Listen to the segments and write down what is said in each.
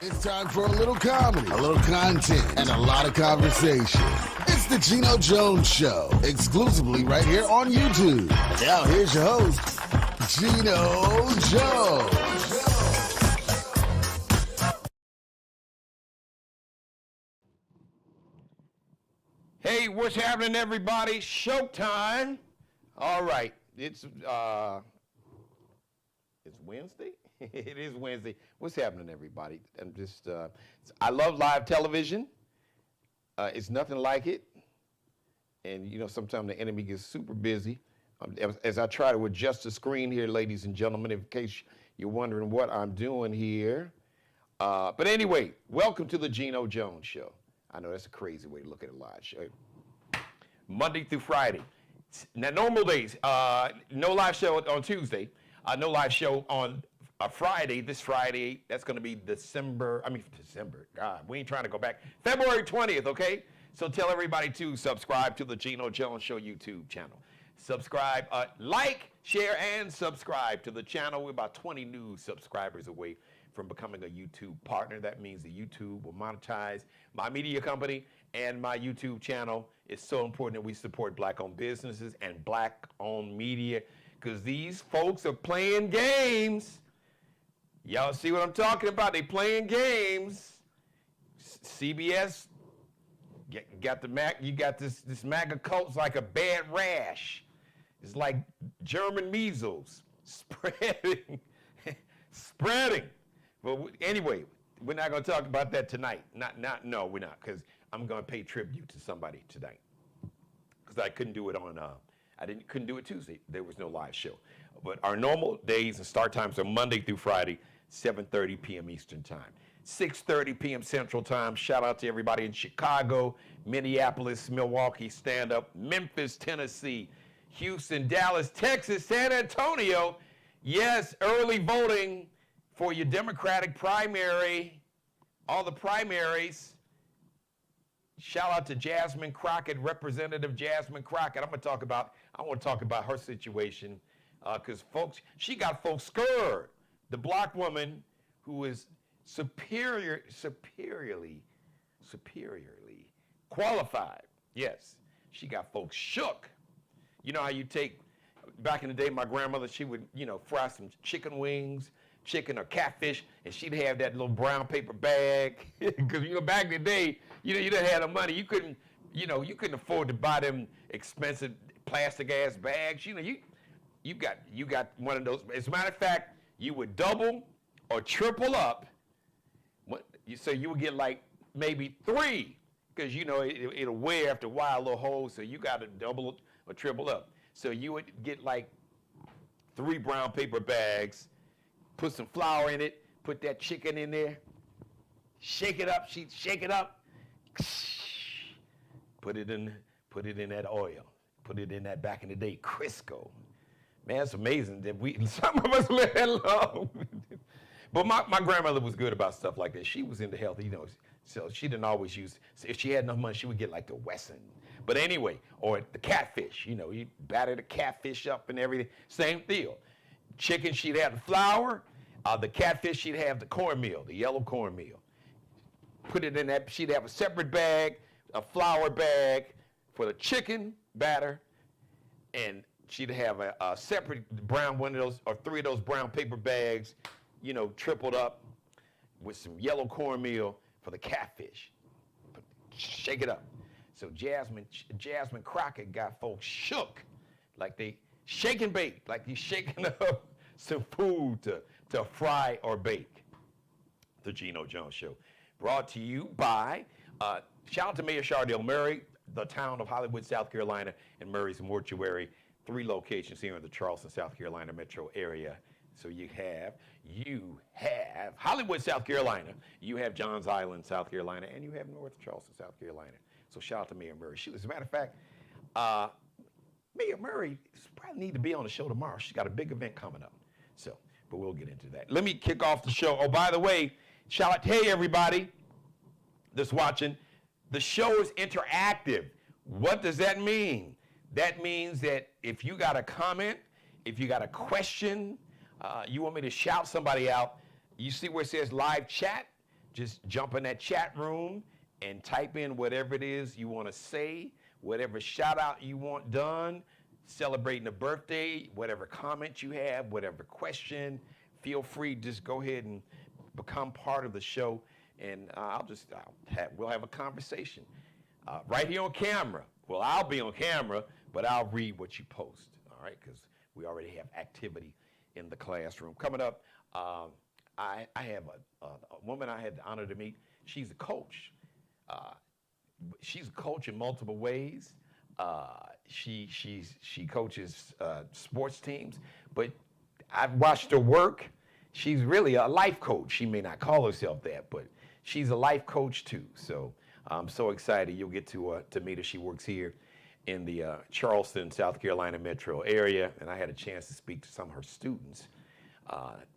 It's time for a little comedy, a little content, and a lot of conversation. It's the Geno Jones Show, exclusively right here on YouTube. And now here's your host, Geno Jones. Hey, what's happening, everybody? Showtime. All right, it's Wednesday. It is Wednesday. What's happening, everybody? I'm just, I love live television. It's nothing like it. And, you know, sometimes the enemy gets super busy. As I try to adjust the screen here, ladies and gentlemen, in case you're wondering what I'm doing here. But anyway, welcome to the Geno Jones Show. I know that's a crazy way to look at a live show. Monday through Friday. Now, normal days, no live show on Tuesday, no live show on Friday. This Friday, that's going to be December, God, we ain't trying to go back. February 20th, okay? So tell everybody to subscribe to the Geno Jones Show YouTube channel. Subscribe, like, share, and subscribe to the channel. We're about 20 new subscribers away from becoming a YouTube partner. That means that YouTube will monetize my media company and my YouTube channel. It's so important that we support black-owned businesses and black-owned media because these folks are playing games. Y'all see what I'm talking about? They playing games. CBS got the you got this MAGA cult's like a bad rash. It's like German measles spreading. But anyway, we're not going to talk about that tonight. No, we're not, because I'm going to pay tribute to somebody tonight. Because I couldn't do it on, couldn't do it Tuesday. There was no live show. But our normal days and start times are Monday through Friday, 7:30 p.m. Eastern Time, 6:30 p.m. Central Time. Shout out to everybody in Chicago, Minneapolis, Milwaukee, stand up, Memphis, Tennessee, Houston, Dallas, Texas, San Antonio. Yes, early voting for your Democratic primary, all the primaries. Shout out to Jasmine Crockett, Representative Jasmine Crockett. I want to talk about her situation because she got folks scared. The black woman who is superiorly qualified. Yes, she got folks shook. You know how you take, back in the day, my grandmother, she would, fry some chicken wings, chicken or catfish, and she'd have that little brown paper bag. Because back in the day, you didn't have the money. You couldn't afford to buy them expensive plastic ass bags. You got one of those. As a matter of fact, you would double or triple up. So you would get like maybe 3, because it'll wear after a while, a little hole. So you got to double or triple up. So you would get like 3 brown paper bags. Put some flour in it, put that chicken in there, shake it up, shake it up, put it in that oil, put it in that, back in the day, Crisco. Man, it's amazing that some of us live that long. But my grandmother was good about stuff like that. She was into health, so she didn't always use, if she had enough money, she would get like the Wesson. But anyway, or the catfish, you batter the catfish up and everything, same deal. Chicken, she'd have the flour. The catfish, she'd have the cornmeal, the yellow cornmeal. Put it in that. She'd have a separate bag, a flour bag for the chicken batter, and she'd have a separate brown one of those, or 3 of those brown paper bags, tripled up with some yellow cornmeal for the catfish. Shake it up. So Jasmine Crockett got folks shook, like they shake and bake, like he's shaking up some food to fry or bake. The Geno Jones Show, brought to you by, shout out to Mayor Chardell Murray, the town of Hollywood, South Carolina, and Murray's Mortuary, 3 locations here in the Charleston, South Carolina metro area. So you have Hollywood, South Carolina, you have Johns Island, South Carolina, and you have North Charleston, South Carolina. So shout out to Mayor Murray. As a matter of fact, Mayor Murray probably need to be on the show tomorrow. She's got a big event coming up. So, but we'll get into that. Let me kick off the show. Oh, by the way, shout out, hey everybody that's watching. The show is interactive. What does that mean? That means that if you got a comment, if you got a question, you want me to shout somebody out, you see where it says live chat? just jump in that chat room and type in whatever it is you want to say, whatever shout out you want done, celebrating a birthday, whatever comment you have, whatever question. Feel free, just go ahead and become part of the show, and we'll have a conversation right here on camera. Well, I'll be on camera, but I'll read what you post, all right, because we already have activity in the classroom. Coming up, I have a woman I had the honor to meet. She's a coach. She's a coach in multiple ways. She coaches sports teams, but I've watched her work. She's really a life coach. She may not call herself that, but she's a life coach too. So I'm so excited you'll get to meet her. She works here in the Charleston, South Carolina metro area, and I had a chance to speak to some of her students.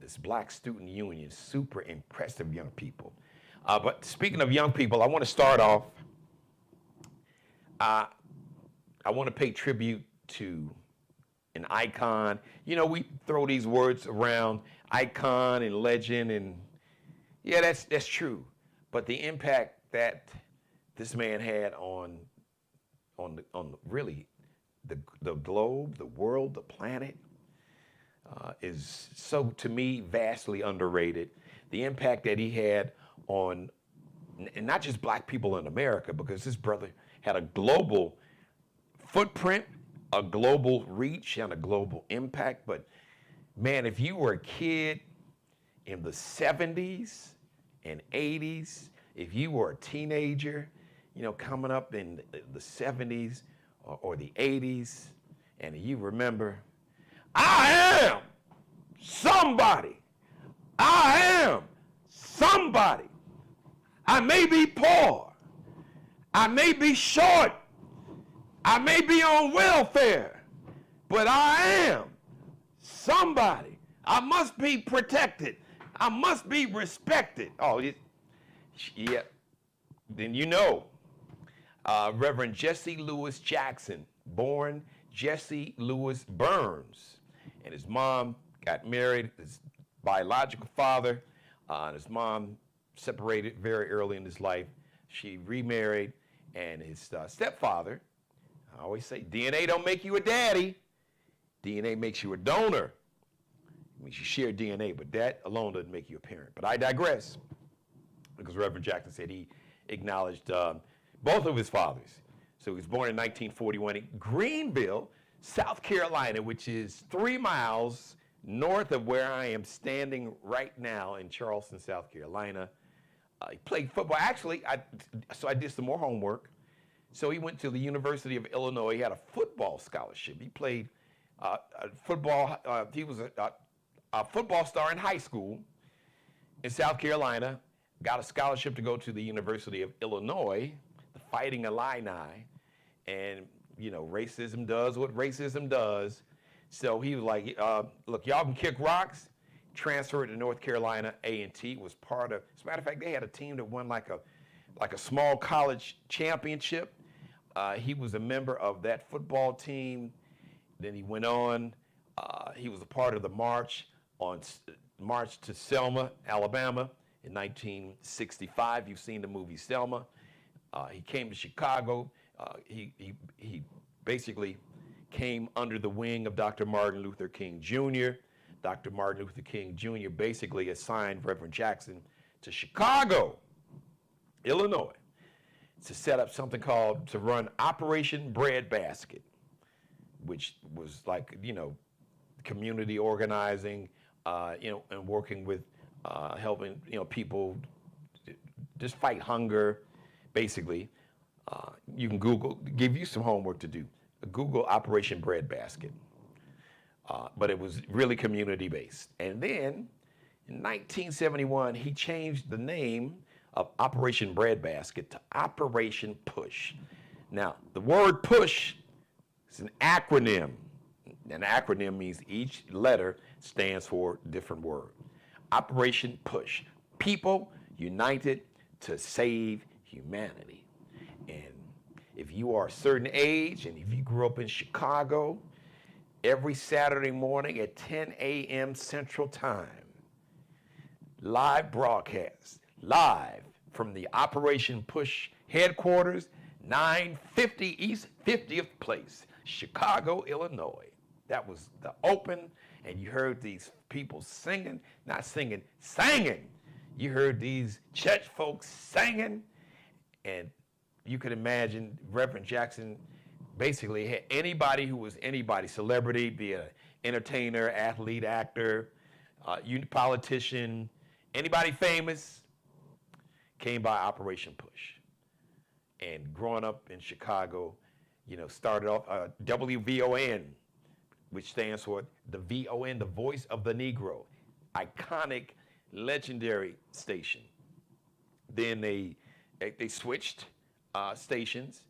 This Black Student Union, super impressive young people. But speaking of young people, I want to start off. I want to pay tribute to an icon. You know, we throw these words around, icon and legend, and yeah, that's true. But the impact that this man had on really the globe, the world, the planet, is so, to me, vastly underrated. The impact that he had on, and not just black people in America, because this brother had a global footprint, a global reach, and a global impact. But man, if you were a kid in the 70s and 80s, if you were a teenager, you know, coming up in the 70s or the 80s, and you remember, I am somebody. I am somebody. I may be poor. I may be short. I may be on welfare, but I am somebody. I must be protected. I must be respected. Oh, yeah. Then you know, Reverend Jesse Lewis Jackson, born Jesse Lewis Burns, and his mom got married, his biological father, and his mom separated very early in his life. She remarried, and his stepfather, I always say, DNA don't make you a daddy. DNA makes you a donor. It means you share DNA, but that alone doesn't make you a parent. But I digress, because Reverend Jackson said he acknowledged both of his fathers. So he was born in 1941 in Greenville, South Carolina, which is 3 miles north of where I am standing right now in Charleston, South Carolina. He played football. Actually, I did some more homework. So he went to the University of Illinois. He had a football scholarship. He played football. He was a football star in high school in South Carolina. Got a scholarship to go to the University of Illinois, the Fighting Illini. And, you know, racism does what racism does. So he was like, look, y'all can kick rocks. Transferred to North Carolina A&T, was part of, as a matter of fact, they had a team that won like a small college championship. He was a member of that football team. Then he went on, he was a part of the march to Selma, Alabama in 1965. You've seen the movie Selma. He came to Chicago. He basically came under the wing of Dr. Martin Luther King Jr. Dr. Martin Luther King Jr. basically assigned Reverend Jackson to Chicago, Illinois, to set up something to run Operation Breadbasket, which was like, you know, community organizing, you know, and working with helping, you know, people just fight hunger, basically. You can Google, give you some homework to do. Google Operation Breadbasket. But it was really community-based. And then in 1971, he changed the name of Operation Breadbasket to Operation Push. Now, the word push is an acronym. An acronym means each letter stands for a different word. Operation Push. People united to save humanity. And if you are a certain age, and if you grew up in Chicago, every Saturday morning at 10 a.m. Central Time, live broadcast, live from the Operation Push headquarters, 950 East 50th Place, Chicago, Illinois. That was the open, and you heard these people singing, not singing, singing. You heard these church folks singing, and you could imagine Reverend Jackson basically had anybody who was anybody, celebrity, be an entertainer, athlete, actor, politician, anybody famous, came by Operation Push. And growing up in Chicago, started off WVON, which stands for the VON, the Voice of the Negro, iconic, legendary station. Then they switched stations.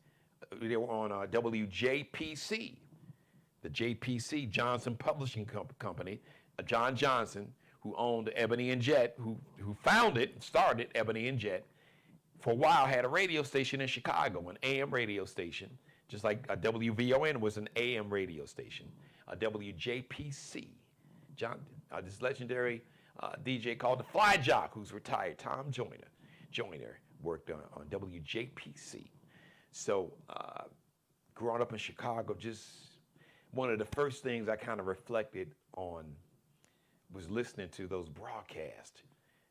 They were on WJPC, the JPC, Johnson Publishing Company. John Johnson, who owned Ebony and Jet, who founded and started Ebony and Jet, for a while had a radio station in Chicago, an AM radio station, just like a WVON was an AM radio station. A WJPC, this legendary DJ called the Fly Jock, who's retired, Tom Joyner worked on WJPC. So growing up in Chicago, just one of the first things I kind of reflected on was listening to those broadcasts.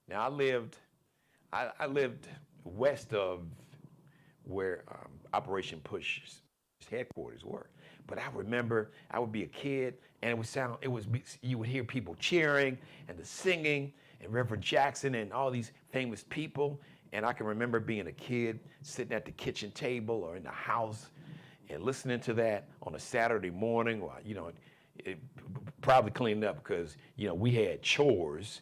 Now I lived west of where Operation Push's headquarters were. But I remember I would be a kid, and you would hear people cheering and the singing and Reverend Jackson and all these famous people. And I can remember being a kid sitting at the kitchen table or in the house and listening to that on a Saturday morning, while, probably cleaning up because, we had chores.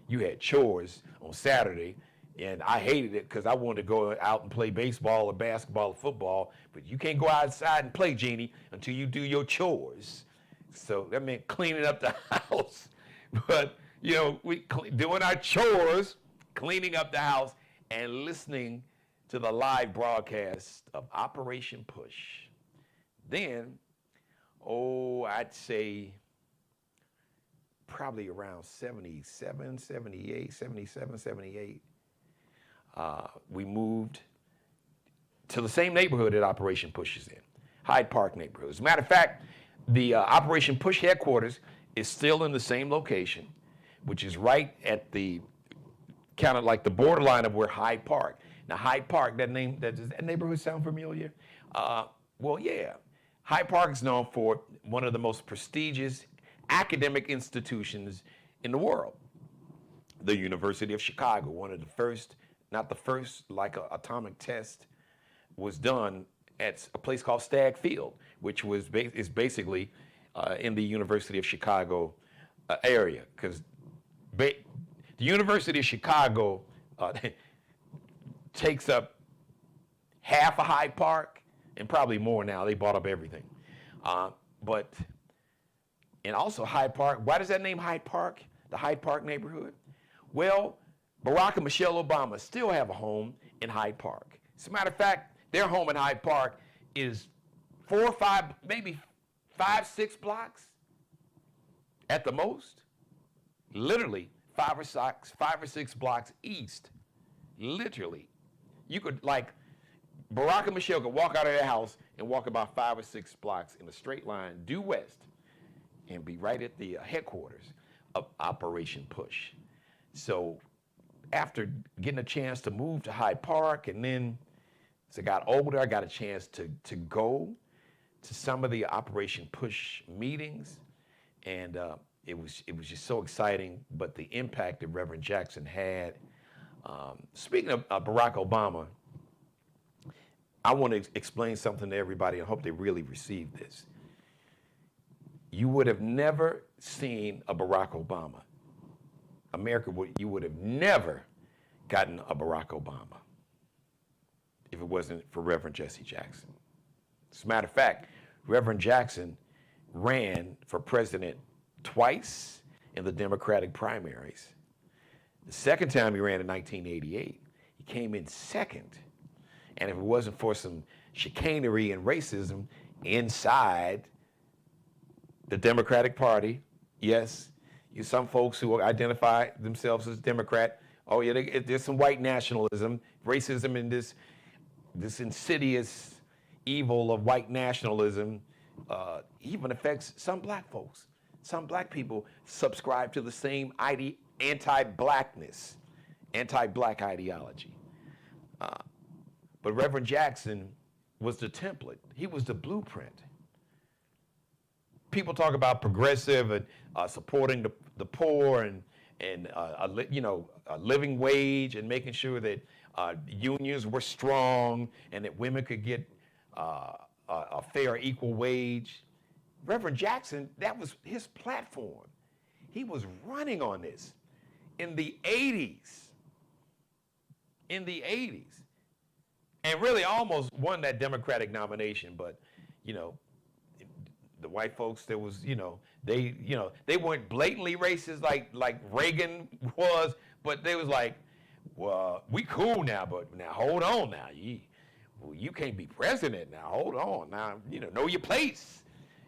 You had chores on Saturday. And I hated it because I wanted to go out and play baseball or basketball or football, but you can't go outside and play, Jeannie, until you do your chores. So that meant cleaning up the house. But, we doing our chores, cleaning up the house, and listening to the live broadcast of Operation Push. Then, I'd say probably around 77, 78, we moved to the same neighborhood that Operation Push is in, Hyde Park neighborhood. As a matter of fact, the Operation Push headquarters is still in the same location, which is right at the kind of like the borderline of where Hyde Park. Now Hyde Park, does that neighborhood sound familiar? Well, yeah. Hyde Park is known for one of the most prestigious academic institutions in the world. The University of Chicago, one of the first, not the first, like an atomic test was done at a place called Stagg Field, which is basically in the University of Chicago area. Because the University of Chicago takes up half of Hyde Park and probably more now. They bought up everything. And also Hyde Park, why does that name Hyde Park, the Hyde Park neighborhood? Well, Barack and Michelle Obama still have a home in Hyde Park. As a matter of fact, their home in Hyde Park is 4 or 5, maybe 5, 6 blocks at the most. Literally 5 or 6 blocks east. Literally. You could, Barack and Michelle could walk out of their house and walk about 5 or 6 blocks in a straight line due west and be right at the headquarters of Operation Push. So after getting a chance to move to Hyde Park, and then as I got older, I got a chance to go to some of the Operation Push meetings, and it was just so exciting. But the impact that Reverend Jackson had. Speaking of Barack Obama, I want to explain something to everybody. I hope they really receive this. You would have never seen a Barack Obama. You would have never gotten a Barack Obama if it wasn't for Reverend Jesse Jackson. As a matter of fact, Reverend Jackson ran for president twice in the Democratic primaries. The second time he ran in 1988, he came in second. And if it wasn't for some chicanery and racism inside the Democratic Party, yes, some folks who identify themselves as Democrat Oh yeah, there's some white nationalism, racism, and this insidious evil of white nationalism even affects some black folks. Some black people subscribe to the same anti-blackness, anti-black ideology. But Reverend Jackson was the template. He was the blueprint. People talk about progressive and supporting the poor and a living wage and making sure that unions were strong and that women could get a fair, equal wage. Reverend Jackson, that was his platform. He was running on this in the 80s. In the 80s. And really almost won that Democratic nomination, but, the white folks, there was, they weren't blatantly racist like Reagan was, but they was like, well, we cool now, but now hold on now. You can't be president now. Hold on now. Know your place.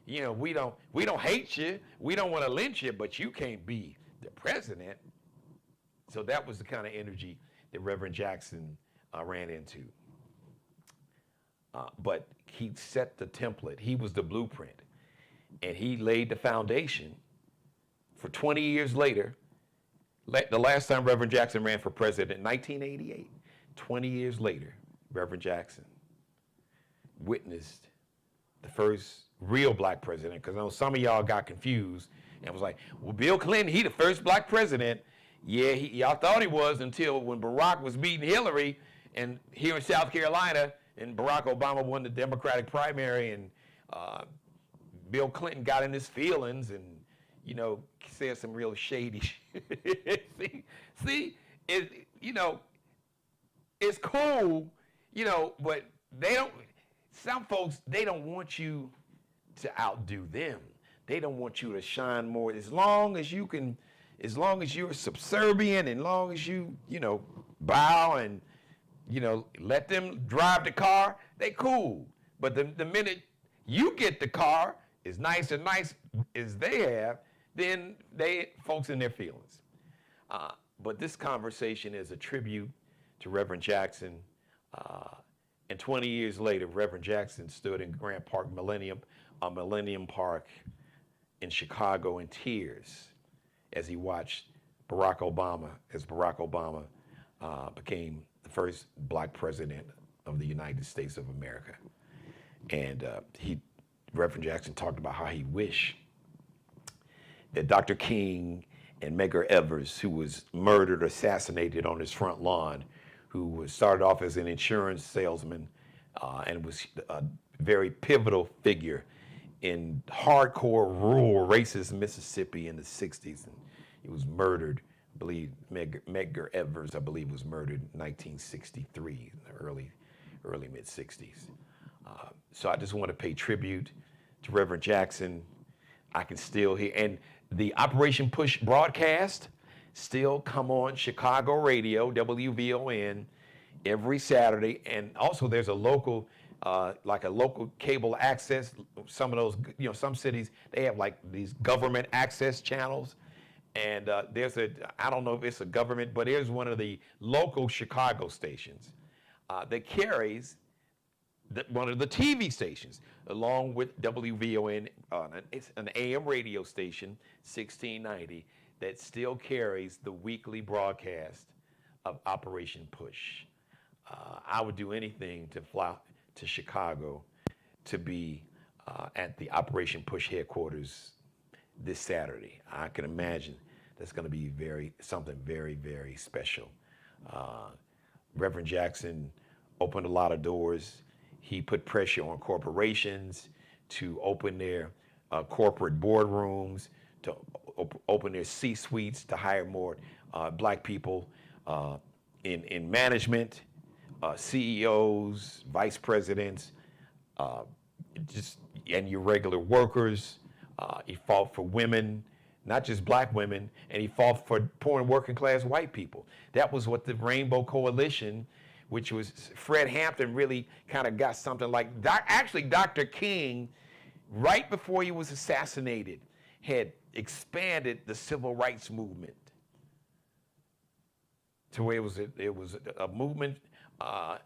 We don't hate you. We don't want to lynch you, but you can't be the president. So that was the kind of energy that Reverend Jackson ran into. But he set the template. He was the blueprint. And he laid the foundation for 20 years later. The last time Reverend Jackson ran for president in 1988, 20 years later, Reverend Jackson witnessed the first real black president, because I know some of y'all got confused and was like, well, Bill Clinton, he the first black president. Yeah, y'all thought he was until when Barack was beating Hillary and here in South Carolina, and Barack Obama won the Democratic primary, and Bill Clinton got in his feelings and, said some real shady shit. see, it's cool, but some folks, they don't want you to outdo them. They don't want you to shine more. As long as you're subservient, as long as you, bow and, let them drive the car, they cool. But the minute you get the car, as nice as they have, then folks in their feelings. But this conversation is a tribute to Reverend Jackson. And 20 years later, Reverend Jackson stood in Grant Park Millennium Park in Chicago in tears as he watched Barack Obama became the first black president of the United States of America. And Reverend Jackson talked about how he wished that Dr. King and Medgar Evers, who was murdered, assassinated on his front lawn, who started off as an insurance salesman and was a very pivotal figure in hardcore rural racist Mississippi in the 60s. And he was murdered, I believe, Medgar Evers, I believe, was murdered in 1963, in the early mid-60s. So I just want to pay tribute to Reverend Jackson. I can still hear, and the Operation Push broadcast still come on Chicago radio, WVON, every Saturday. And also there's a local, like a local cable access. Some of those, some cities, they have like these government access channels. And I don't know if it's a government, but there's one of the local Chicago stations that carries one of the TV stations, along with WVON. It's an AM radio station, 1690, that still carries the weekly broadcast of Operation Push. I would do anything to fly to Chicago to be at the Operation Push headquarters this Saturday. I can imagine that's going to be something very, very special. Reverend Jackson opened a lot of doors. He put pressure on corporations to open their corporate boardrooms, to open their C-suites, to hire more black people in management, CEOs, vice presidents, and your regular workers. He fought for women, not just black women, and he fought for poor and working class white people. That was what the Rainbow Coalition, which was Fred Hampton, really kind of got something like, actually Dr. King, right before he was assassinated, had expanded the civil rights movement. to where it was a movement.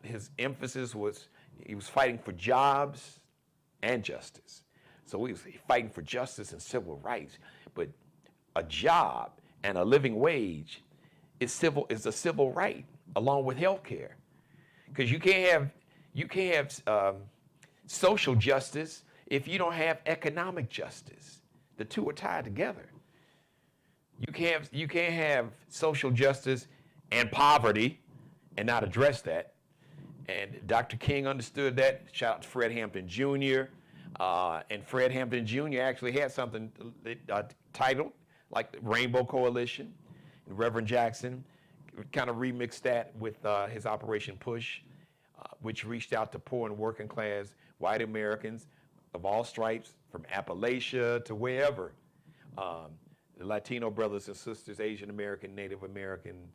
His emphasis was he was fighting for jobs and justice. So he was fighting for justice and civil rights. But a job and a living wage is a civil right along with health care. Because you can't have social justice if you don't have economic justice. The two are tied together. You can't have social justice and poverty and not address that. And Dr. King understood that. Shout out to Fred Hampton Jr. And Fred Hampton Jr. actually had something titled like the Rainbow Coalition. And Reverend Jackson kind of remixed that with his Operation Push, which reached out to poor and working class white Americans of all stripes, from Appalachia to wherever. The Latino brothers and sisters, Asian American, Native American,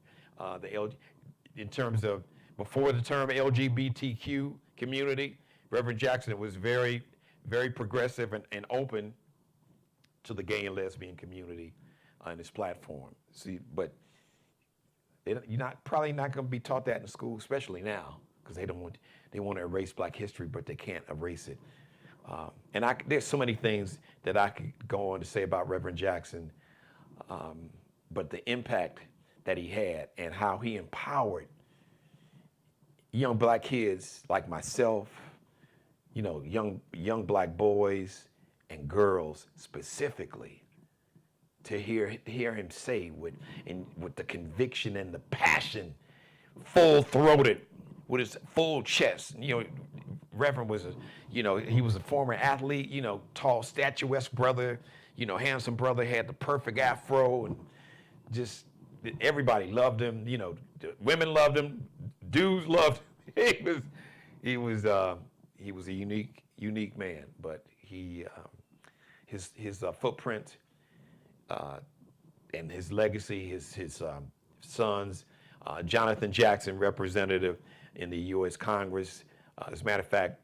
in terms of before the term LGBTQ community, Reverend Jackson was very, very progressive and open to the gay and lesbian community on his platform. See, but you're probably not going to be taught that in school, especially now, because they want to erase Black history, but they can't erase it. And there's so many things that I could go on to say about Reverend Jackson, but the impact that he had and how he empowered young Black kids like myself, young Black boys and girls specifically, to hear him say with the conviction and the passion, full-throated, with his full chest. Reverend was he was a former athlete, tall, statuesque brother, handsome brother, had the perfect afro, and just everybody loved him. Women loved him, dudes loved him. He was a unique man, but his footprint and his legacy, his sons, Jonathan Jackson, representative in the U.S. Congress. As a matter of fact,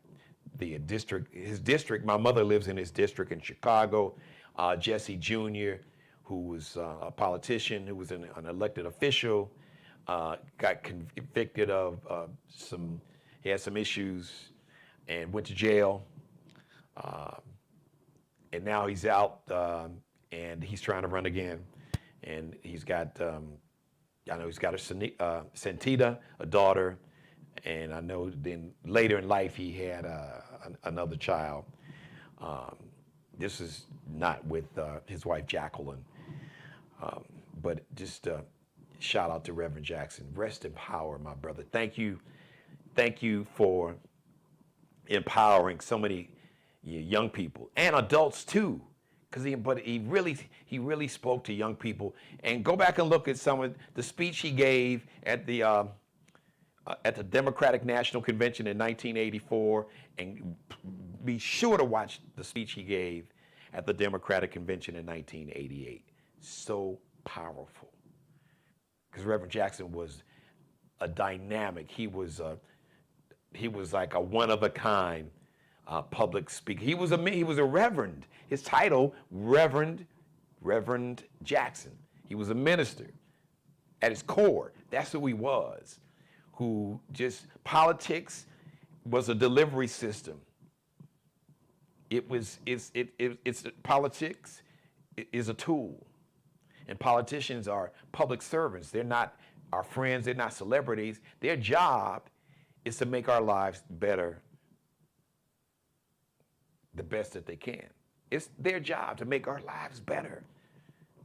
his district, my mother lives in his district in Chicago. Jesse Jr., who was a politician, who was an elected official, got convicted of he had some issues and went to jail. And now he's out and he's trying to run again. And he's got, I know he's got a Santita, a daughter, and I know then later in life he had another child. This is not with his wife Jacqueline, but just shout out to Reverend Jackson. Rest in power, my brother. Thank you for empowering so many young people and adults too. But he really spoke to young people. And go back and look at some of the speech he gave at the Democratic National Convention in 1984, and be sure to watch the speech he gave at the Democratic Convention in 1988. So powerful. Because Reverend Jackson was a dynamic. He was like a one-of-a-kind public speaker. He was a reverend. His title, Reverend Jackson. He was a minister. At his core, that's who he was. Who just, politics was a delivery system. Politics is a tool. And politicians are public servants. They're not our friends, they're not celebrities. Their job is to make our lives better, the best that they can. It's their job to make our lives better.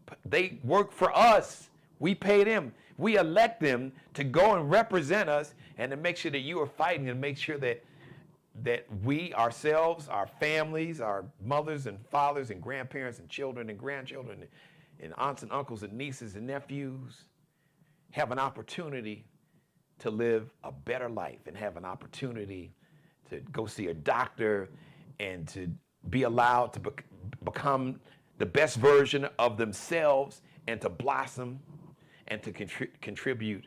But they work for us. We pay them. We elect them to go and represent us and to make sure that you are fighting and make sure that we ourselves, our families, our mothers and fathers and grandparents and children and grandchildren and aunts and uncles and nieces and nephews have an opportunity to live a better life and have an opportunity to go see a doctor and to be allowed to become the best version of themselves and to blossom and to contribute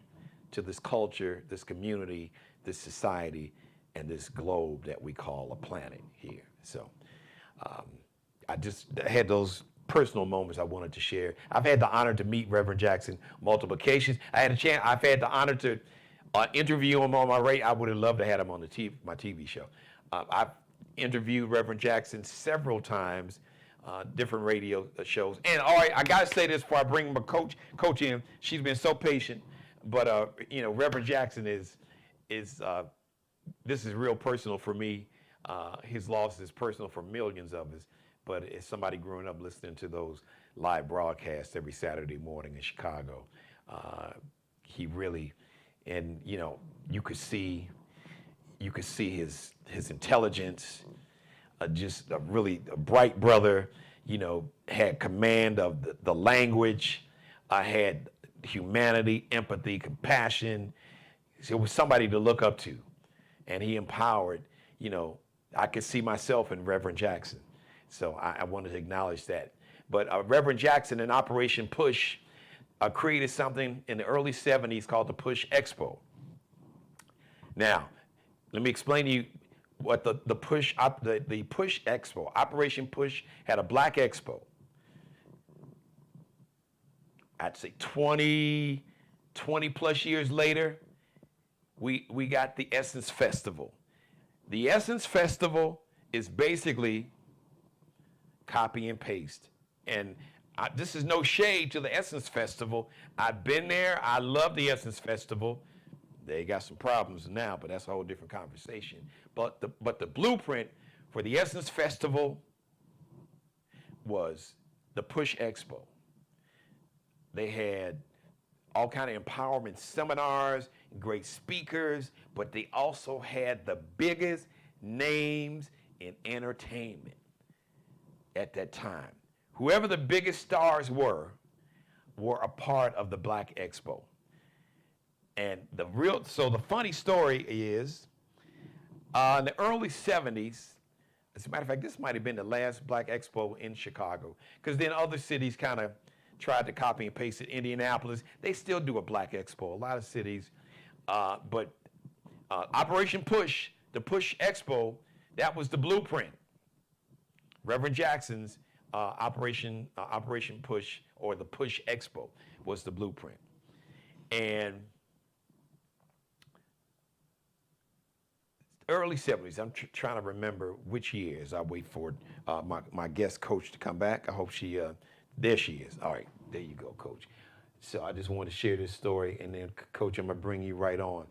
to this culture, this community, this society, and this globe that we call a planet here. So I just had those personal moments I wanted to share. I've had the honor to meet Reverend Jackson multiple occasions. I've had the honor to interview him on my radio. I would have loved to have him on my TV show. I've interviewed Reverend Jackson several times, different radio shows. And all right, I gotta say this before I bring my coach in. She's been so patient, but Reverend Jackson is this is real personal for me. His loss is personal for millions of us. But as somebody growing up listening to those live broadcasts every Saturday morning in Chicago, he really, and you could see his intelligence, just a really bright brother. Had command of the language, had humanity, empathy, compassion. So it was somebody to look up to, and he empowered. I could see myself in Reverend Jackson. So I wanted to acknowledge that. But Reverend Jackson in Operation Push created something in the early 70s called the Push Expo. Now, let me explain to you what the Push Expo, Operation Push had a black expo. I'd say 20 plus years later, we got the Essence Festival. The Essence Festival is basically copy and paste. And this is no shade to the Essence Festival. I've been there. I love the Essence Festival. They got some problems now, but that's a whole different conversation. But the blueprint for the Essence Festival was the Push Expo. They had all kind of empowerment seminars, great speakers, but they also had the biggest names in entertainment at that time. Whoever the biggest stars were a part of the Black Expo. And the funny story is, in the early 70s, as a matter of fact, this might have been the last Black Expo in Chicago, because then other cities kind of tried to copy and paste it. Indianapolis, they still do a Black Expo, a lot of cities. But Operation Push, the Push Expo, that was the blueprint. Reverend Jackson's Operation Push, or the Push Expo, was the blueprint. And early 70s, I'm trying to remember which years. I'll wait for my guest coach to come back. I hope there she is. All right, there you go, Coach. So I just want to share this story, and then, Coach, I'm going to bring you right on.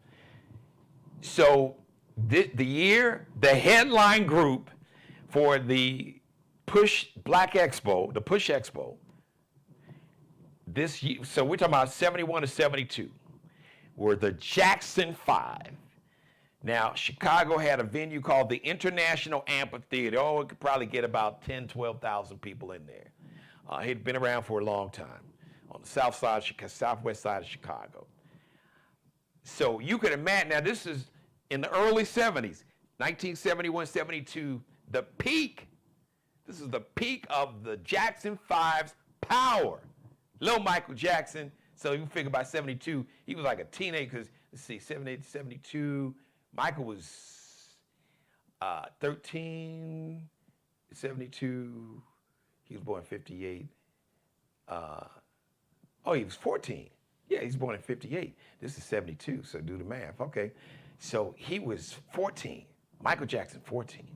So the headline group for the Push Black Expo, the Push Expo, this year, so we're talking about 71 to 72, were the Jackson 5. Now, Chicago had a venue called the International Amphitheater. Oh, it could probably get about 10, 12,000 people in there. It had been around for a long time on the southwest side of Chicago. So you could imagine, now this is in the early 70s, 1971, 72, the peak. This is the peak of the Jackson 5's power. Little Michael Jackson, so you can figure by 72, he was like a teenager, because, let's see, 78, 72, Michael was 13, 72, he was born in 58. He was 14. Yeah, he was born in 58. This is 72, so do the math. Okay. So he was 14. Michael Jackson, 14.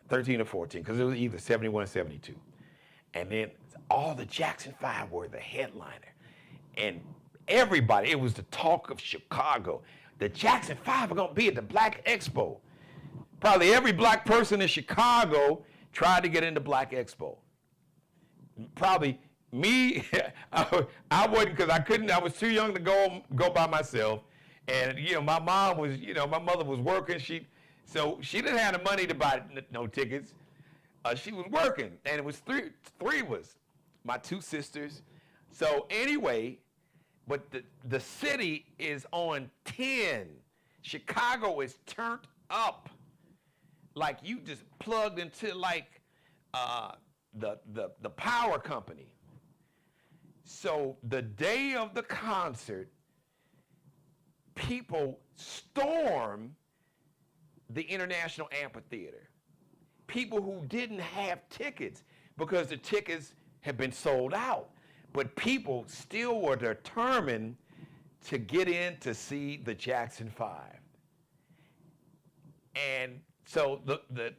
13 or 14, because it was either 71 or 72. And then all the Jackson 5 were the headliner. And everybody, it was the talk of Chicago. The Jackson 5 are going to be at the Black Expo. Probably every black person in Chicago tried to get into Black Expo. Probably me, I wouldn't, because I couldn't, I was too young to go by myself. And, my mom was, my mother was working. So she didn't have the money to buy no tickets. She was working, and it was three of us, my two sisters. So anyway, but the city is on 10. Chicago is turned up. Like you just plugged into like the power company. So the day of the concert, people storm the International Amphitheater. People who didn't have tickets, because the tickets had been sold out. But people still were determined to get in to see the Jackson 5. And so the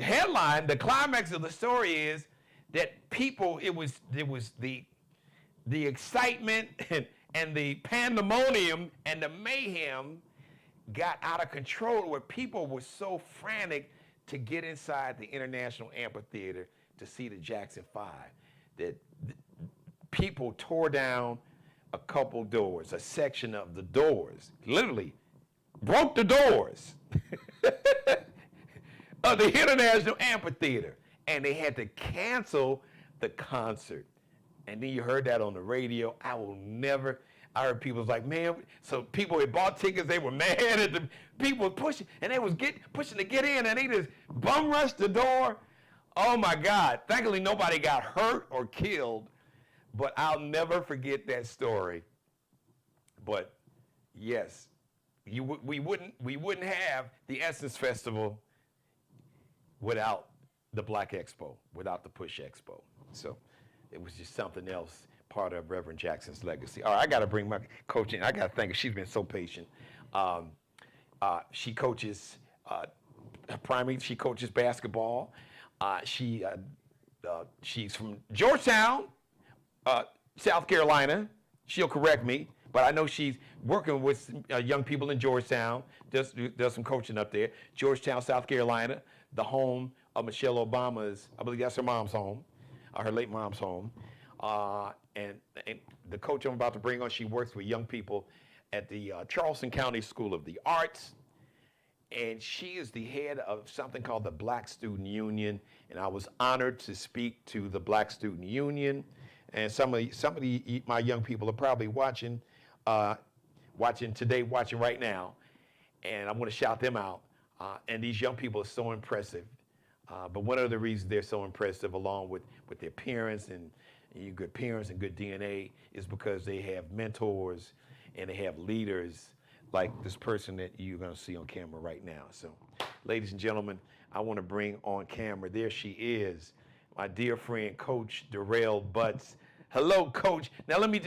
headline, the climax of the story is that people, it was the excitement and the pandemonium and the mayhem got out of control, where people were so frantic to get inside the International Amphitheater to see the Jackson 5 that people tore down a couple doors, a section of the doors, literally broke the doors of the International Amphitheater, and they had to cancel the concert. And then you heard that on the radio. I heard people was like, man, so people had bought tickets, they were mad at the people pushing, and they was pushing to get in, and they just bum rushed the door. Oh my God. Thankfully nobody got hurt or killed, but I'll never forget that story. But yes, we wouldn't have the Essence Festival without the Black Expo, without the Push Expo. So it was just something else, part of Reverend Jackson's legacy. All right, I got to bring my coach in. I got to thank her. She's been so patient. She coaches she coaches basketball. She's from Georgetown, South Carolina. She'll correct me, but I know she's working with young people in Georgetown. Does some coaching up there. Georgetown, South Carolina, the home of Michelle Obama's. I believe that's her mom's home, her late mom's home. And the coach I'm about to bring on, she works with young people at the Charleston County School of the Arts. And she is the head of something called the Black Student Union. And I was honored to speak to the Black Student Union. And some of my young people are probably watching right now. And I want to shout them out. And these young people are so impressive. But one of the reasons they're so impressive, along with their parents and good parents and good DNA, is because they have mentors and they have leaders like this person that you're going to see on camera right now. So, ladies and gentlemen, I want to bring on camera, there she is, my dear friend, Coach Durel Butts. Hello, Coach. Now let me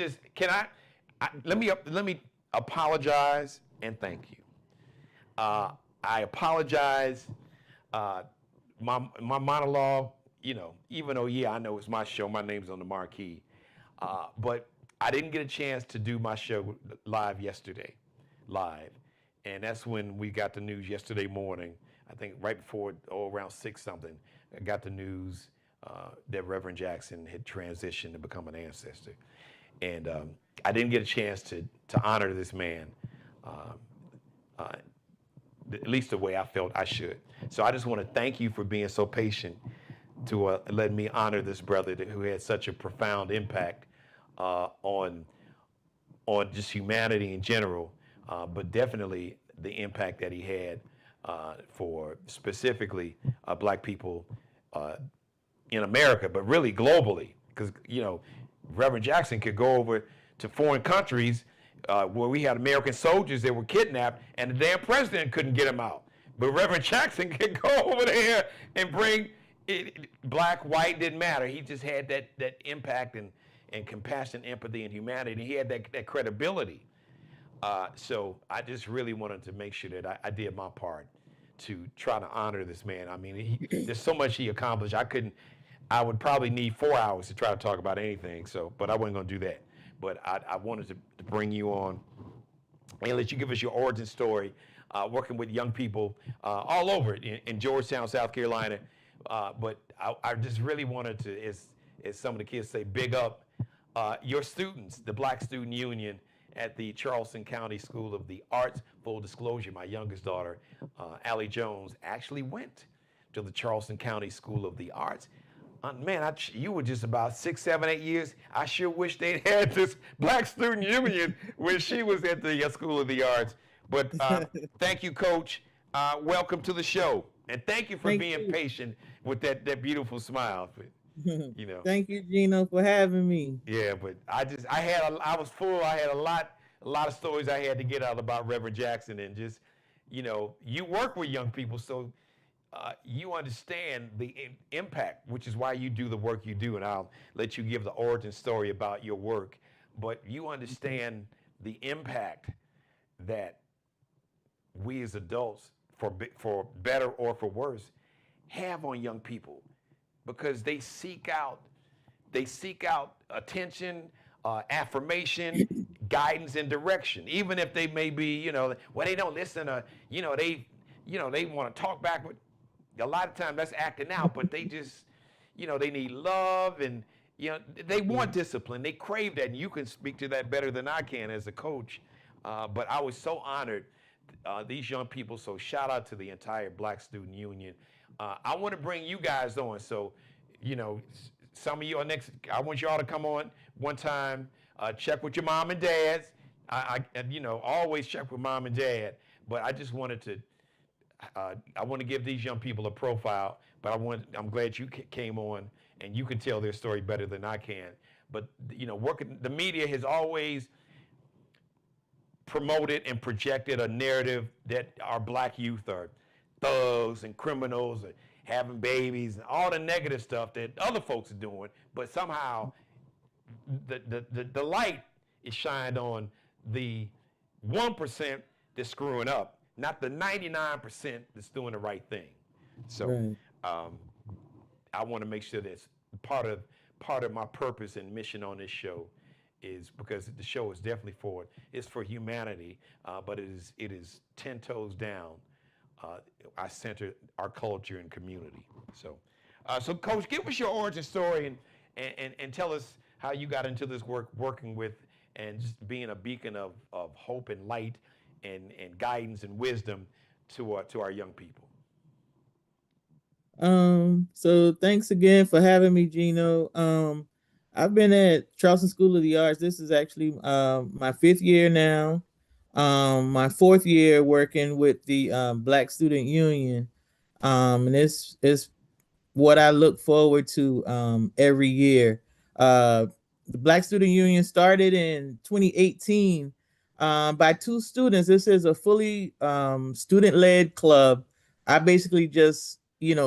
let me apologize and thank you. I apologize. My monologue, even though, I know it's my show, my name's on the marquee, but I didn't get a chance to do my show live yesterday, and that's when we got the news yesterday morning. I think right before, around 6 something, I got the news that Reverend Jackson had transitioned to become an ancestor, and I didn't get a chance to honor this man, at least the way I felt I should. So I just want to thank you for being so patient to let me honor this brother who had such a profound impact on just humanity in general, but definitely the impact that he had for specifically Black people in America, but really globally, because Reverend Jackson could go over to foreign countries where we had American soldiers that were kidnapped, and the damn president couldn't get them out. But Reverend Jackson could go over there and bring it, black, white, didn't matter. He just had that impact and compassion, empathy, and humanity. He had that credibility. So I just really wanted to make sure that I did my part to try to honor this man. I mean, there's so much he accomplished. I would probably need 4 hours to try to talk about anything. But I wasn't going to do that. But I wanted to bring you on and let you give us your origin story, working with young people all over in Georgetown, South Carolina. But I just really wanted to, as some of the kids say, big up your students, the Black Student Union at the Charleston County School of the Arts. Full disclosure, my youngest daughter, Allie Jones, actually went to the Charleston County School of the Arts. Man, you were just about 6, 7, 8 years. I sure wish they'd had this Black Student Union when she was at the School of the Arts. But thank you, Coach. Welcome to the show. And thank you for being patient with that beautiful smile. Thank you, Geno, for having me. Yeah, but I was full. I had a lot of stories I had to get out about Reverend Jackson, and just, you work with young people, so you understand the impact, which is why you do the work you do, and I'll let you give the origin story about your work. But you understand the impact that we as adults, for better or for worse, have on young people, because they seek out attention, affirmation, guidance, and direction. Even if they may be, well, they don't listen, or they want to talk back. But a lot of times that's acting out. But they just, they need love, and they want discipline. They crave that, and you can speak to that better than I can as a coach. But I was so honored, these young people. So shout out to the entire Black Student Union. I want to bring you guys on. So, some of you are next. I want y'all to come on one time. Check with your mom and dads. Always check with mom and dad. But I just wanted to. I want to give these young people a profile. But I'm glad you came on, and you can tell their story better than I can. But the media has always promoted and projected a narrative that our black youth are thugs and criminals and having babies and all the negative stuff that other folks are doing. But somehow the light is shined on the 1% that's screwing up, not the 99% that's doing the right thing. So right. I want to make sure that's part of my purpose and mission on this show, is because the show is definitely it's for humanity, but it is 10 toes down. I center our culture and community. So Coach, give us your origin story and tell us how you got into this work, working with and just being a beacon of hope and light and guidance and wisdom to our young people. So thanks again for having me, Geno. I've been at Charleston School of the Arts. This is actually my 5th year now. My 4th year working with the Black Student Union. And this is what I look forward to every year. The Black Student Union started in 2018 by 2 students. This is a fully student-led club. I basically just,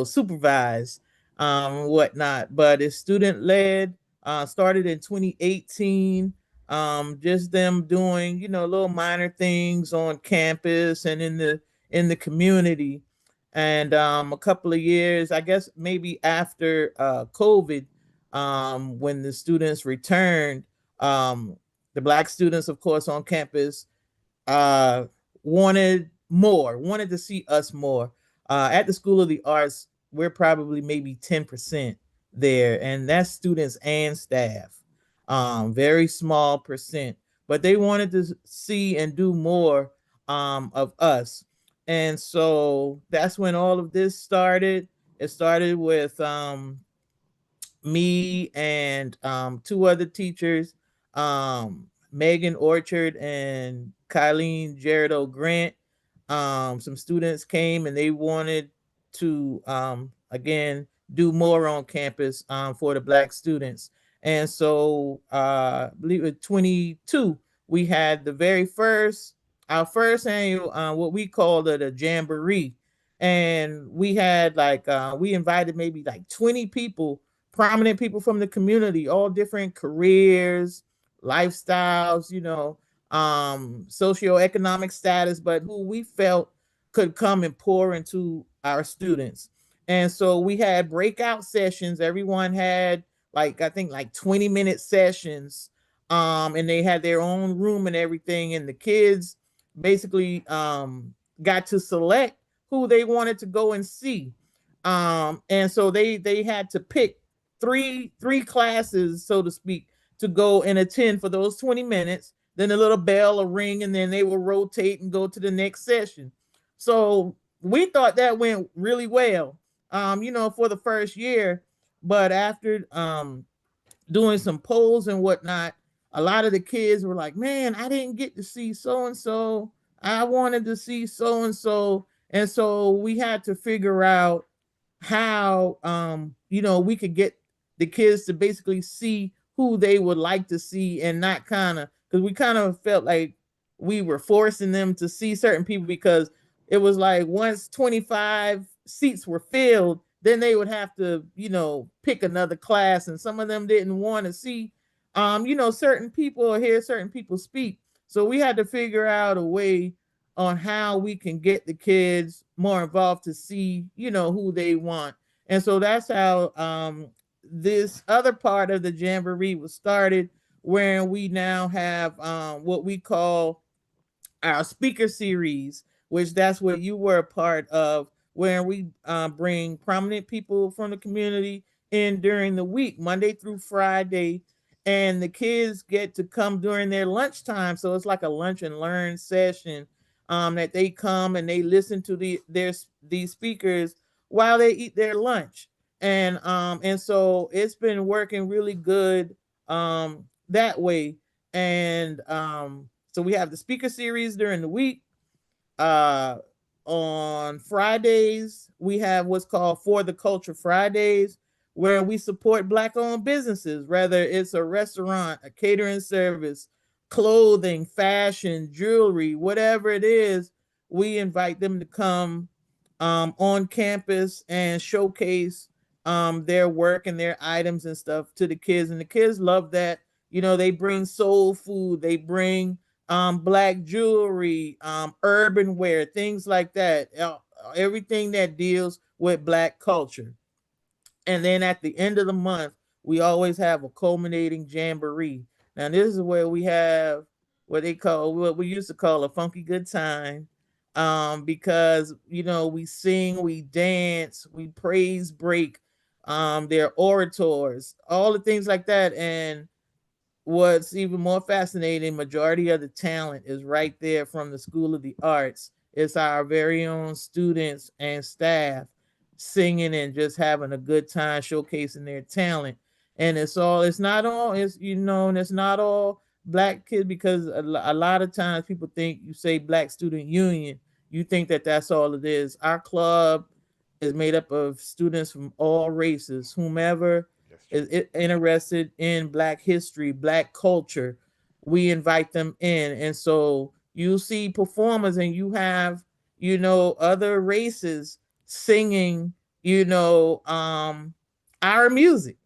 supervise whatnot, but it's student-led. Started in 2018. Just them doing, little minor things on campus and in the community. And a couple of years, I guess maybe after COVID, when the students returned, the Black students, of course, on campus wanted to see us more. At the School of the Arts, we're probably maybe 10% there, and that's students and staff. Very small percent, but they wanted to see and do more of us. And so that's when all of this started. It started with me and 2 other teachers, Megan Orchard and Kyleen Jaredo Grant. Some students came and they wanted to again do more on campus for the Black students. And so I believe in 22, we had our first annual, what we called it a jamboree. And we had we invited maybe 20 people, prominent people from the community, all different careers, lifestyles, socioeconomic status, but who we felt could come and pour into our students. And so we had breakout sessions. Everyone had I think 20-minute sessions. And they had their own room and everything. And the kids basically got to select who they wanted to go and see. And so they had to pick three classes, so to speak, to go and attend for those 20 minutes. Then a little bell will ring, and then they will rotate and go to the next session. So we thought that went really well, for the first year. But after doing some polls and whatnot, a lot of the kids were like, man, I didn't get to see so-and-so. I wanted to see so-and-so. And so we had to figure out how, we could get the kids to basically see who they would like to see, and not because we kind of felt like we were forcing them to see certain people, because it was like once 25 seats were filled, then they would have to, pick another class, and some of them didn't want to see, certain people or hear certain people speak. So we had to figure out a way on how we can get the kids more involved to see, who they want. And so that's how this other part of the jamboree was started, where we now have what we call our speaker series, which that's what you were a part of, where we bring prominent people from the community in during the week, Monday through Friday, and the kids get to come during their lunchtime. So it's like a lunch and learn session, that they come and they listen to these speakers while they eat their lunch, and so it's been working really good that way. And so we have the speaker series during the week. Uh, on Fridays, we have what's called For the Culture Fridays, where we support Black owned businesses, whether it's a restaurant, a catering service, clothing, fashion, jewelry, whatever it is. We invite them to come on campus and showcase their work and their items and stuff to the kids. And the kids love that. They bring soul food, they bring Black jewelry, urban wear, things like that. Everything that deals with Black culture. And then at the end of the month, we always have a culminating jamboree. Now, this is where we have what we used to call a funky good time. Because we sing, we dance, we praise break, their orators, all the things like that. And what's even more fascinating, majority of the talent is right there from the School of the Arts. It's our very own students and staff singing and just having a good time showcasing their talent. And it's not all, and it's not all Black kids, because a lot of times people think you say Black Student Union, you think that that's all it is. Our club is made up of students from all races, whomever is interested in Black history, Black culture. We invite them in. And so you see performers, and you have, other races singing, our music.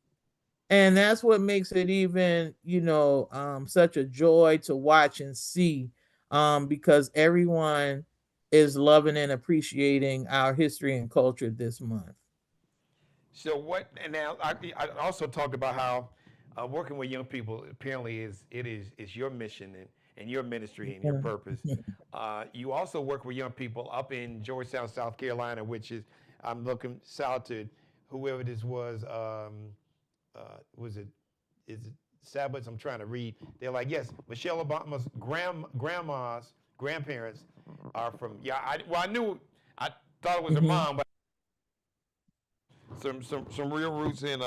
And that's what makes it even, such a joy to watch and see, because everyone is loving and appreciating our history and culture this month. So what? And now I also talked about how working with young people apparently is your mission and your ministry and your purpose. You also work with young people up in Georgetown, South Carolina, which is I'm looking south to whoever this was it is it Sabbaths? I'm trying to read. They're like, yes, Michelle Obama's grandma's grandparents are from. Yeah, I knew I thought it was her Mhm. mom, but some real roots in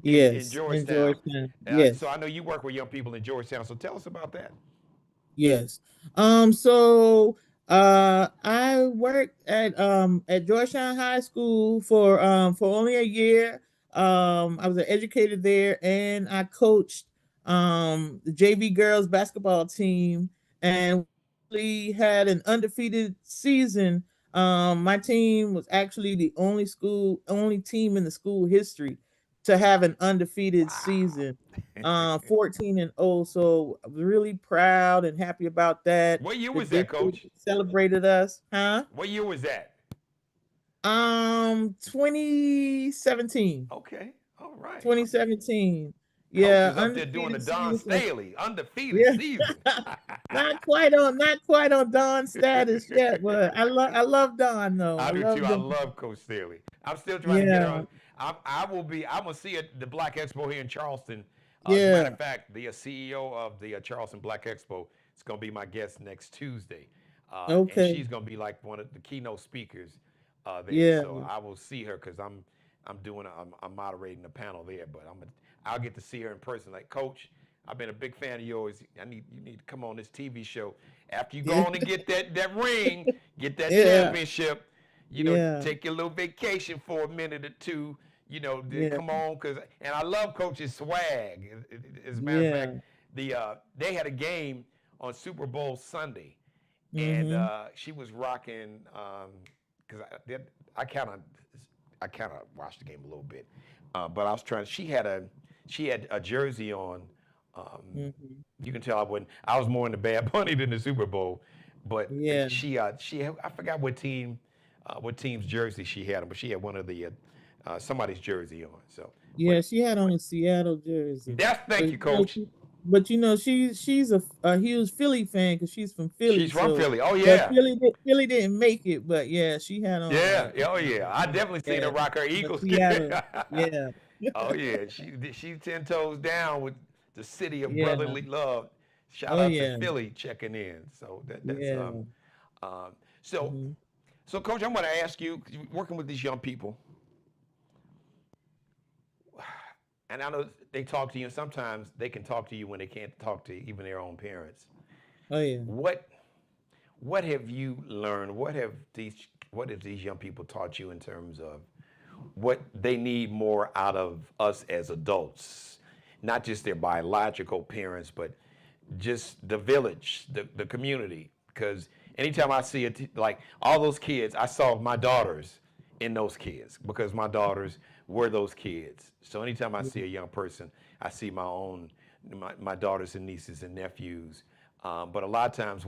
Yes, in Georgetown. Georgetown. So Yes. I know you work with young people in Georgetown. So tell us about that. Yes. So I worked at Georgetown High School for only a year. I was an educator there, and I coached the JV girls basketball team, and we had an undefeated season. My team was actually the only team in the school history to have an undefeated Wow. season, 14-0. So I was really proud and happy about that. What year The was that, district Coach? celebrated us, huh? What year was that? 2017. Okay. All right. 2017. Coach Yeah, is up there doing the undefeated Don season. Staley undefeated Yeah. season. Not quite on Don status yet, but I love Don though. I I do too. love I Don. love Coach Staley. I'm still trying to get Yeah. on. I'm gonna see it, the Black Expo here in Charleston. As a matter Yeah. of fact, the CEO of the Charleston Black Expo is gonna be my guest next Tuesday, and Okay. she's gonna be like one of the keynote speakers there. Yeah. So I will see her because I'm moderating the panel there, but I'll get to see her in person. Like, Coach, I've been a big fan of yours. You need to come on this TV show after you go Yeah. on and get that ring, get that Yeah. championship. Yeah. Take your little vacation for a minute or two. Then Yeah. come on, and I love Coach's swag. As a matter of fact, Yeah. they had a game on Super Bowl Sunday, and Mm-hmm. she was rocking because I kind of I kind of watched the game a little bit, but I was trying. She had a jersey on. Um, Mm-hmm. you can tell I wasn't. I was more in the Bad Bunny than the Super Bowl, but Yeah. she I forgot what team's jersey she had on, but she had one of the somebody's jersey on. So, but Yeah, she had on a Seattle jersey. that's But thank you, Coach. she's a huge Philly fan because she's from Philly. She's from So, Philly. Oh but yeah, Philly didn't make it. But yeah, she had on yeah, yeah, oh yeah. I definitely seen her yeah, rock her a Eagles gear. Seattle. Yeah, Oh yeah, she's 10 toes down with the city of yeah. brotherly love. Shout Oh out to yeah, Philly checking in. So that's yeah. um so Hmm. so Coach, I'm going to ask you, 'cause you're working with these young people, and I know they talk to you, and sometimes they can talk to you when they can't talk to even their own parents. Oh yeah. What what have you learned? What have these young people taught you in terms of what they need more out of us as adults, not just their biological parents, but just the village, the community. Because anytime I see it, like all those kids, I saw my daughters in those kids because my daughters were those kids. So anytime I see a young person, I see my daughters and nieces and nephews. But a lot of times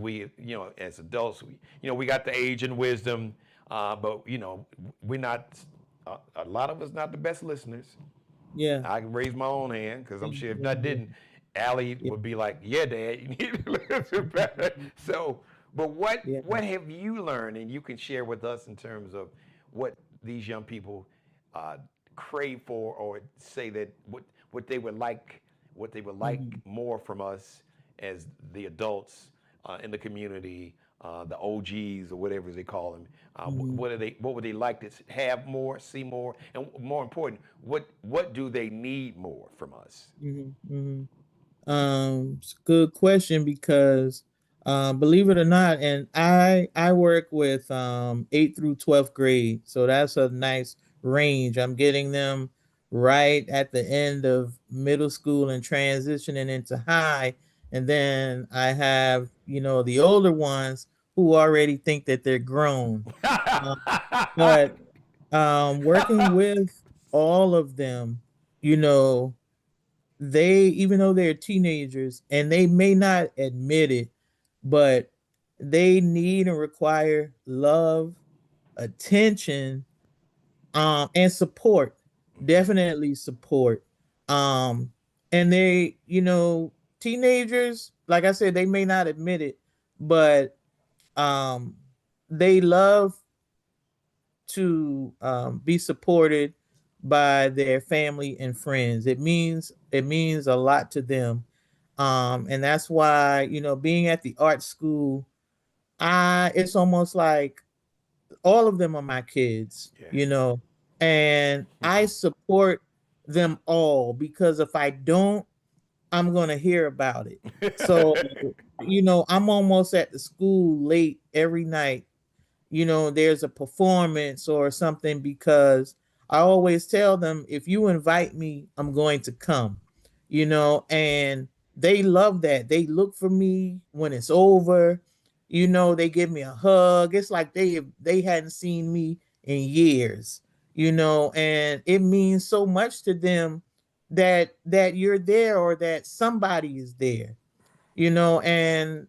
as adults, we got the age and wisdom, but we're not. A lot of us not the best listeners. Yeah. I can raise my own hand because I'm sure if I Yeah. didn't, Allie Yeah. would be like, "Yeah, Dad, you need to listen better." So, but Yeah. what have you learned, and you can share with us in terms of what these young people uh, crave for, or say that what they would like, what they would like Hmm. more from us as the adults in the community, the OGs or whatever they call them. Hmm. What would they like to have more, see more, and more important, what do they need more from us? Hmm. Hmm. It's a good question because believe it or not, and I work with 8th through 12th grade, so that's a nice range. I'm getting them right at the end of middle school and transitioning into high, and then I have the older ones who already think that they're grown. Um, but working with all of them, you know they even though they're teenagers and they may not admit it, but they need and require love, attention, and support. Definitely support. um and teenagers, like I said, they may not admit it, but um they love to be supported by their family and friends. It means a lot to them, and that's why being at the art school, I it's almost like all of them are my kids, and I support them all because if I don't, I'm gonna hear about it. So I'm almost at the school late every night, there's a performance or something, because I always tell them, if you invite me, I'm going to come, and they love that. They look for me when it's over, they give me a hug. It's like they hadn't seen me in years, and it means so much to them that you're there or that somebody is there, and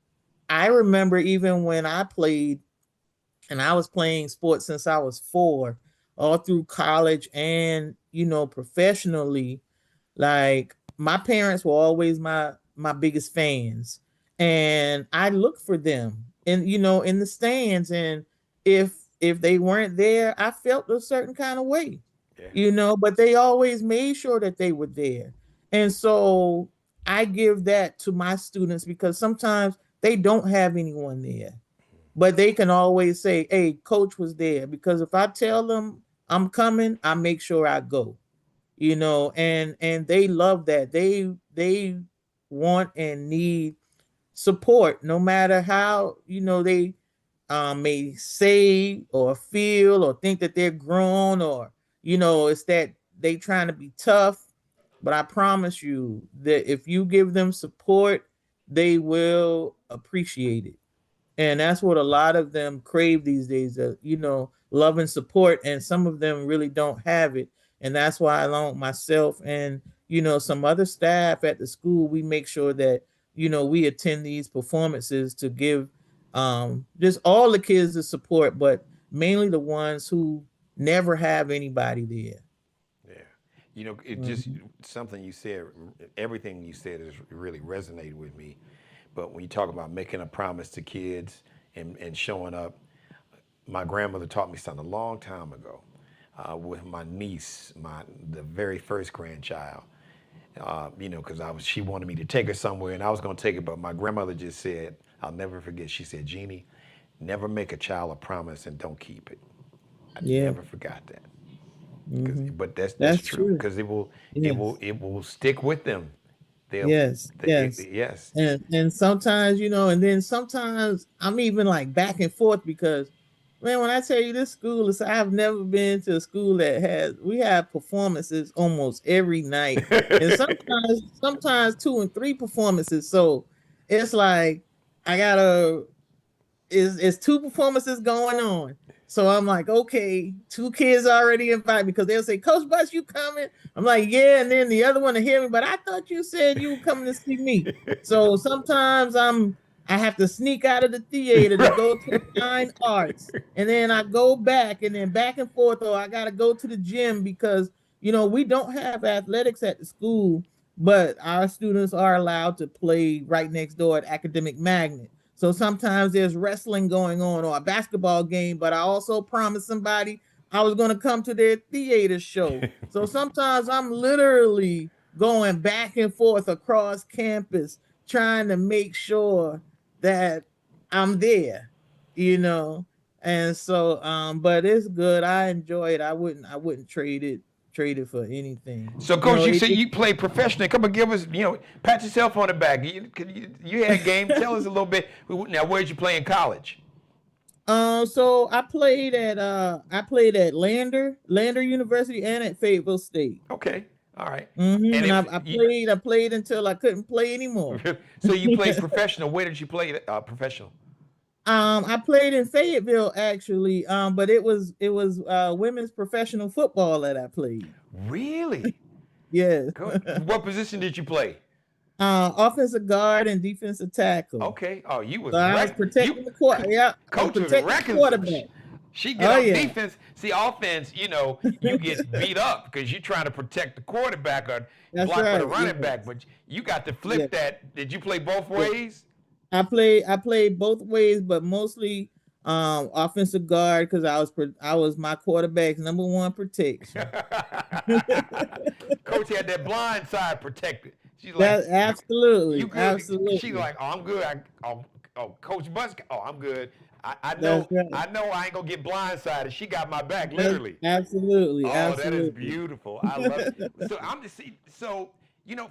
I remember even when I played, and I was playing sports since I was 4, all through college and professionally. Like, my parents were always my biggest fans, and I looked for them in the stands, and if they weren't there, I felt a certain kind of way, Yeah. but they always made sure that they were there. And so I give that to my students because sometimes they don't have anyone there, but they can always say, "Hey, coach was there." Because if I tell them I'm coming, I make sure I go. And they love that. They want and need support, no matter how they may say or feel or think that they're grown, or it's that they trying to be tough. But I promise you that if you give them support, they will appreciate it. And that's what a lot of them crave these days, love and support. And some of them really don't have it. And that's why, along myself and, some other staff at the school, we make sure that, we attend these performances to give just all the kids the support, but mainly the ones who never have anybody there. Yeah. It just Mhm. something you said, everything you said has really resonated with me. But when you talk about making a promise to kids and showing up, my grandmother taught me something a long time ago with my niece, the very first grandchild. Because she wanted me to take her somewhere and I was going to take her, but my grandmother just said, I'll never forget, she said, Jeannie, never make a child a promise and don't keep it. I Yeah. never forgot that. Hmm. But that's That's true true. because Yes. it will stick with them. They'll, Yes. Yes. yes. And sometimes, and then sometimes I'm even like back and forth because, man, when I tell you this school is, I've never been to a school that we have performances almost every night, and sometimes two and three performances. So it's like I gotta is two performances going on. So I'm like, okay, two kids already invited me because they'll say, Coach Bus, you coming? I'm like, yeah, and then the other one to hear me, but I thought you said you were coming to see me. So sometimes I have to sneak out of the theater to go to the fine arts, and then I go back and then back and forth, or I gotta go to the gym because we don't have athletics at the school, but our students are allowed to play right next door at Academic Magnet. So sometimes there's wrestling going on or a basketball game, but I also promised somebody I was going to come to their theater show. So sometimes I'm literally going back and forth across campus trying to make sure that I'm there, you know. And so but it's good. I enjoy it. I wouldn't trade it for anything. So, You Coach, know, you it, said it you played professionally. Come and give us, pat yourself on the back. You had game. Tell us a little bit. Now, where'd you play in college? So I played at Lander University and at Fayetteville State. Okay, all right. And And if I you, played until I couldn't play anymore. so you played professional. Where did you play professional? I played in Fayetteville actually, but it was women's professional football that I played. Really? Yes. Good. What position did you play? Offensive guard and defensive tackle. Okay. Oh, you So was I was wreck. protecting the quarter. Yeah, I was Coach was protecting the wrecking some. quarterback. She get Oh on yeah. defense. See, offense, you get beat up because you're trying to protect the quarterback or That's block for the right. running Yes. back. But you got to Yes. flip that. Did you play both Yes. ways? I played both ways, but mostly offensive guard because I was my quarterback's number one protection. Coach had that blind side protected. She's like, That you absolutely, good? She's absolutely. like, oh, I'm good. Coach Bus, oh, I'm good. I That's know, right. I know, I ain't gonna get blindsided. She got my back, That's literally. absolutely, Oh, that is absolutely. beautiful. I love it. So I'm just see. So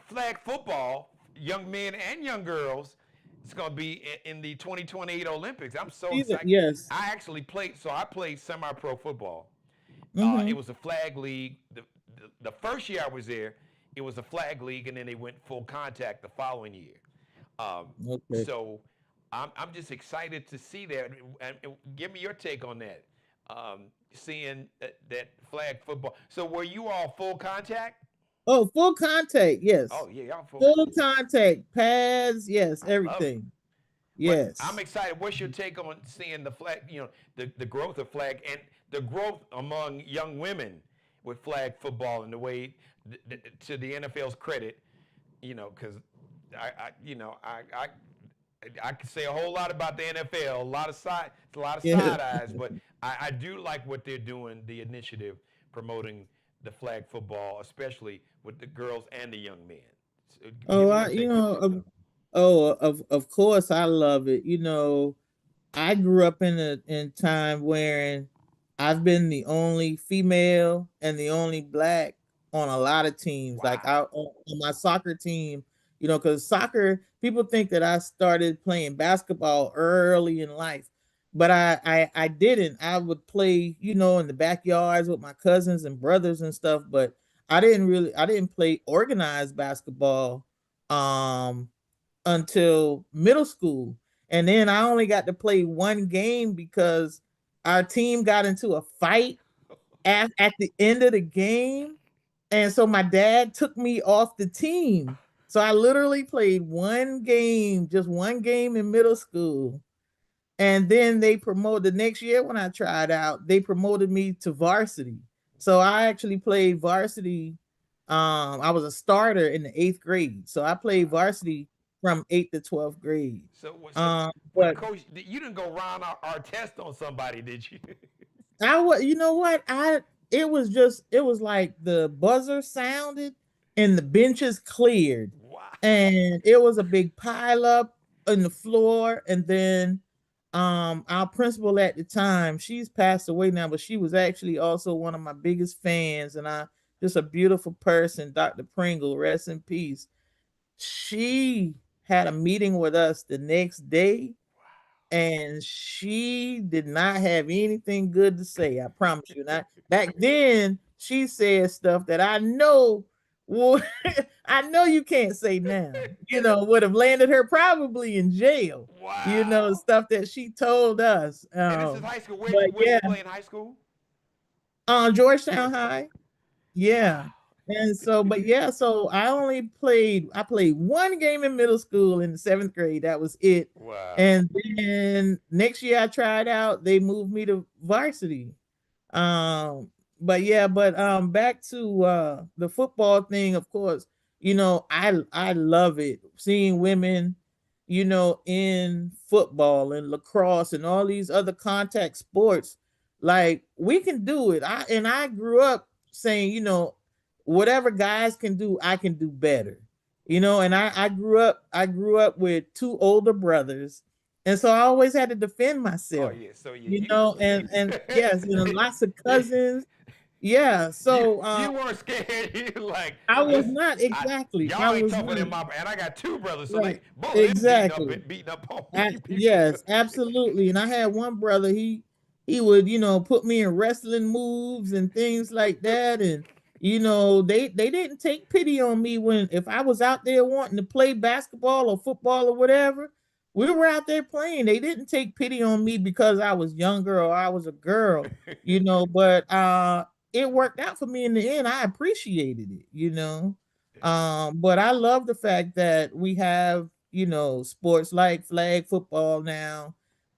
flag football, young men and young girls, it's going to be in the 2028 Olympics. I'm so excited. Yes. I actually played. So I played semi-pro football. It Mm-hmm. was a flag league. The first year I was there, it was a flag league, and then they went full contact the following year. Um, Okay. so I'm just excited to see that. And give me your take on that. Seeing that flag football. So were you all full contact? Oh, full contact. Yes. Oh yeah, y'all full. Full contact. Pads. Yes. I love it. Everything. But I'm Yes. excited. What's your take on seeing the flag? The growth of flag and the growth among young women with flag football and the way, to the NFL's credit, because I could say a whole lot about the NFL, a lot of Yeah. side eyes, but I do like what they're doing, the initiative promoting the flag football, especially with the girls and the young men. So give Oh, me your take on that. of course I love it. I grew up in time wherein I've been the only female and the only black on a lot of teams. Like Wow. on my soccer team, because soccer people think that I started playing basketball early in life, but I didn't. I would play, in the backyards with my cousins and brothers and stuff, but I didn't play organized basketball um until middle school. And then I only got to play one game because our team got into a fight at the end of the game. And so my dad took me off the team. So I literally played one game, just one game in middle school. And then they promoted the next year when I tried out, they promoted me to varsity. So I actually played varsity. I was a starter in the eighth grade. So I played Wow. varsity from eighth to 12th grade. So when But coach, you didn't go round our test on somebody, did you? I was, you know what? It was just, it was like the buzzer sounded and the benches cleared. Wow. And it was a big pile up on the floor. And then our principal at the time, she's passed away now, but she was actually also one of my biggest fans. And I just a beautiful person, Dr. Pringle, rest in peace. She had a meeting with us the next day and she did not have anything good to say. I promise you. Not back then, she said stuff that I know would I know you can't say now. You know, would have landed her probably in jail. You know, Wow. stuff that she told us. And this is high school. But Where did yeah, you play in high school? Georgetown Georgetown. High. Yeah. Wow. And so, but yeah, so I played one game in middle school in the seventh grade. That was it. Wow. And then next year I tried out, they moved me to varsity. Um, but yeah, but back to the football thing, of course, I love it seeing women, in football and lacrosse and all these other contact sports. Like we can do it. I grew up saying, whatever guys can do, I can do better. And I grew up with two older brothers. And so I always had to defend Oh myself, yeah. So and yes, lots of cousins. Yeah. So you weren't scared. You like, I was listen, not I exactly. I y'all ain't was tougher not than my, and I got two brothers, so they right. both of them Exactly. beating up on me. People. Yes, absolutely. And I had one brother, he would, put me in wrestling moves and things like that. And they didn't take pity on me when if I was out there wanting to play basketball or football or whatever, we were out there playing. They didn't take pity on me because I was younger or I was a girl, but it worked out for me in the end. I appreciated it. But I love the fact that we have, sports like flag football now,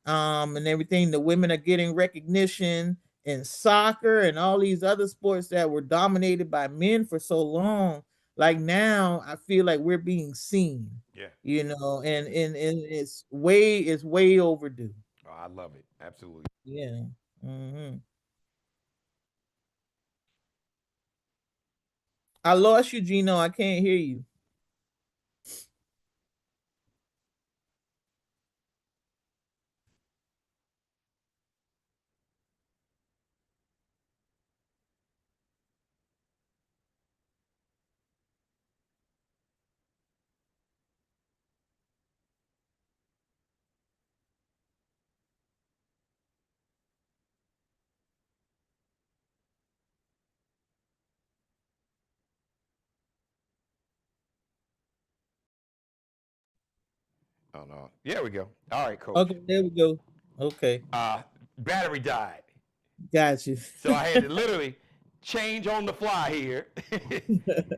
and everything. The women are getting recognition in soccer and all these other sports that were dominated by men for so long. Like now, I feel like we're being seen, Yeah. and it's way overdue. Oh, I love it. Absolutely. Yeah. hmm I lost you, Gino. I can't hear you. Oh no. Yeah, we go. All right, coach. Okay, there we go. Okay, Uh, battery died. got you. So I had to literally change on the fly here.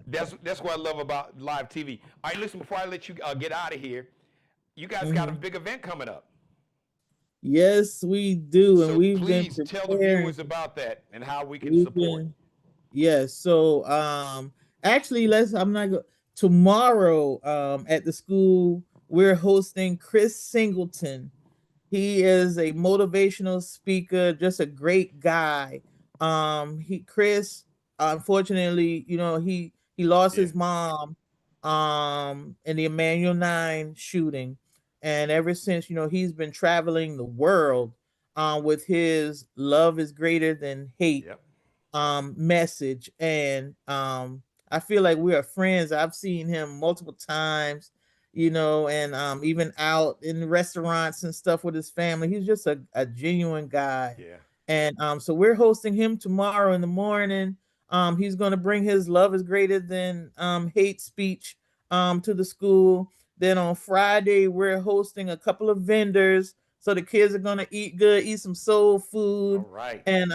That's what I love about live TV. All right, listen. Before I let you get out of here, you guys got a Mhm. big event coming up. Yes, we do, and So we've been please tell the preparing. viewers about that and how we can We've support. been Yes. So actually I'm not go tomorrow at the school we're hosting Chris Singleton. He is a motivational speaker, just a great guy. He Chris, unfortunately, he lost Yeah. his mom in the Emmanuel 9 shooting. And ever since, he's been traveling the world with his love is greater than hate Yep. message. And I feel like we are friends. I've seen him multiple times, and even out in restaurants and stuff with his family. He's just a genuine guy. Yeah. And so we're hosting him tomorrow in the morning. He's going to bring his love is greater than hate speech to the school. Then on Friday, we're hosting a couple of vendors. So the kids are gonna eat good, eat some soul All food. right. And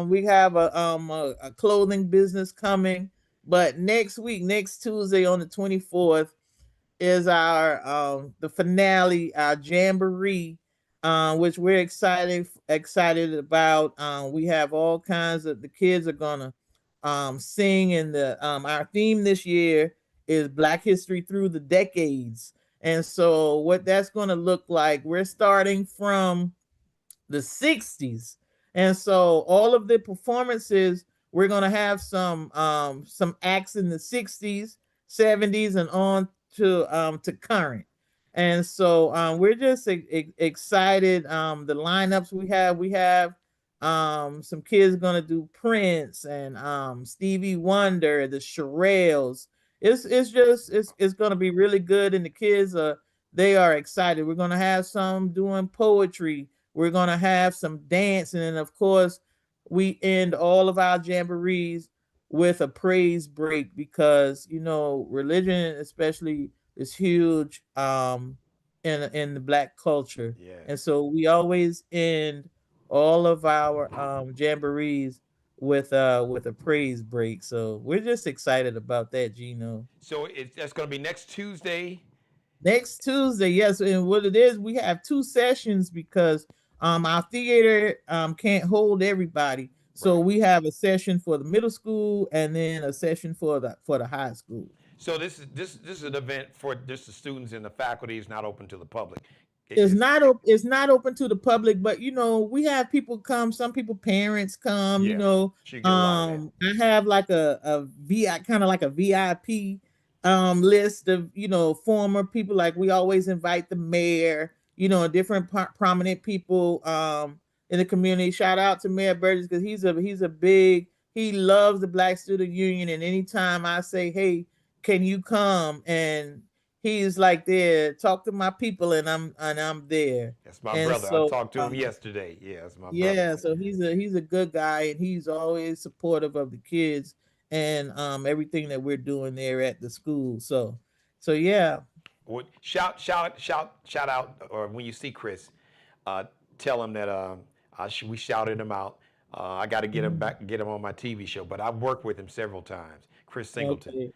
we have a clothing business coming. But next week, next Tuesday on the 24th, is our the finale, our jamboree, which we're excited about. We have all kinds of, the kids are gonna sing, and the our theme this year is Black History Through the Decades. And so what that's gonna look like, we're starting from the 60s. And so all of the performances, we're going to have some acts in the 60s, 70s, and on to current. And so we're just excited. The lineups we have some kids going to do Prince and Stevie Wonder, the Shirelles. It's going to be really good, and the kids are, they are excited. We're going to have some doing poetry, we're going to have some dancing. And of course, we end all of our jamborees with a praise break, because, you know, religion, especially, is huge in the Black culture. Yes. And so we always end all of our jamborees with a praise break. So we're just excited about that, Gino. So that's going to be next Tuesday. Next Tuesday, yes. And what it is, we have two sessions because our theater can't hold everybody. So Right. we have a session for the middle school and then a session for the high school. So this is an event for just the students and the faculty. It's not open to the public. It's not open to the public, but you know, we have people come, some people, parents come, you Yeah. know. So you get a lot of that. I have like a VI, kind of like a VIP list of, you know, former people. Like, we always invite the mayor, you know, different prominent people in the community. Shout out to Mayor Burgess, because he's a big, he loves the Black Student Union, and anytime I say, hey, can you come, and he's like, there, talk to my people, and I'm there. That's my And brother. I so talked to him yesterday. Yeah, that's my brother. yeah, so he's a good guy, and he's always supportive of the kids and everything that we're doing there at the school. So yeah. Shout out, or when you see Chris, uh, tell him that we shouted him out. I got to get him Mhm. back, get him on my TV show. But I've worked with him several times. Chris Singleton. Okay.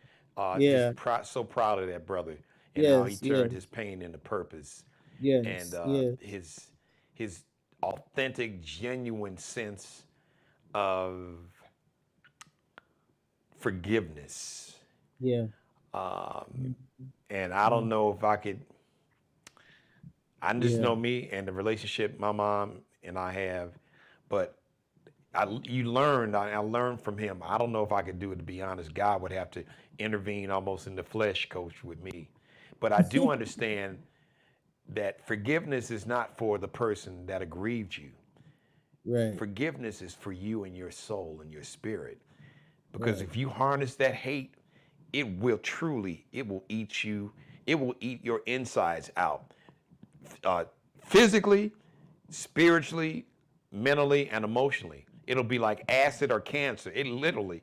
Just Yeah. so proud of that brother and how he Yes, turned yes, his pain into purpose, and yes, yes, his authentic, genuine sense of forgiveness. yeah. Um, Mhm. and I don't know if I could. I just Yeah. know me and the relationship my mom and I have, but I learned from him. I don't know if I could do it, to be honest. God would have to intervene almost in the flesh, coach, with me. But I do understand that forgiveness is not for the person that aggrieved you. Right, Forgiveness is for you and your soul and your spirit. Because right. if you harness that hate, it will eat you, it will eat your insides out. Uh, Physically, spiritually, mentally, and emotionally. It'll be like acid or cancer. It literally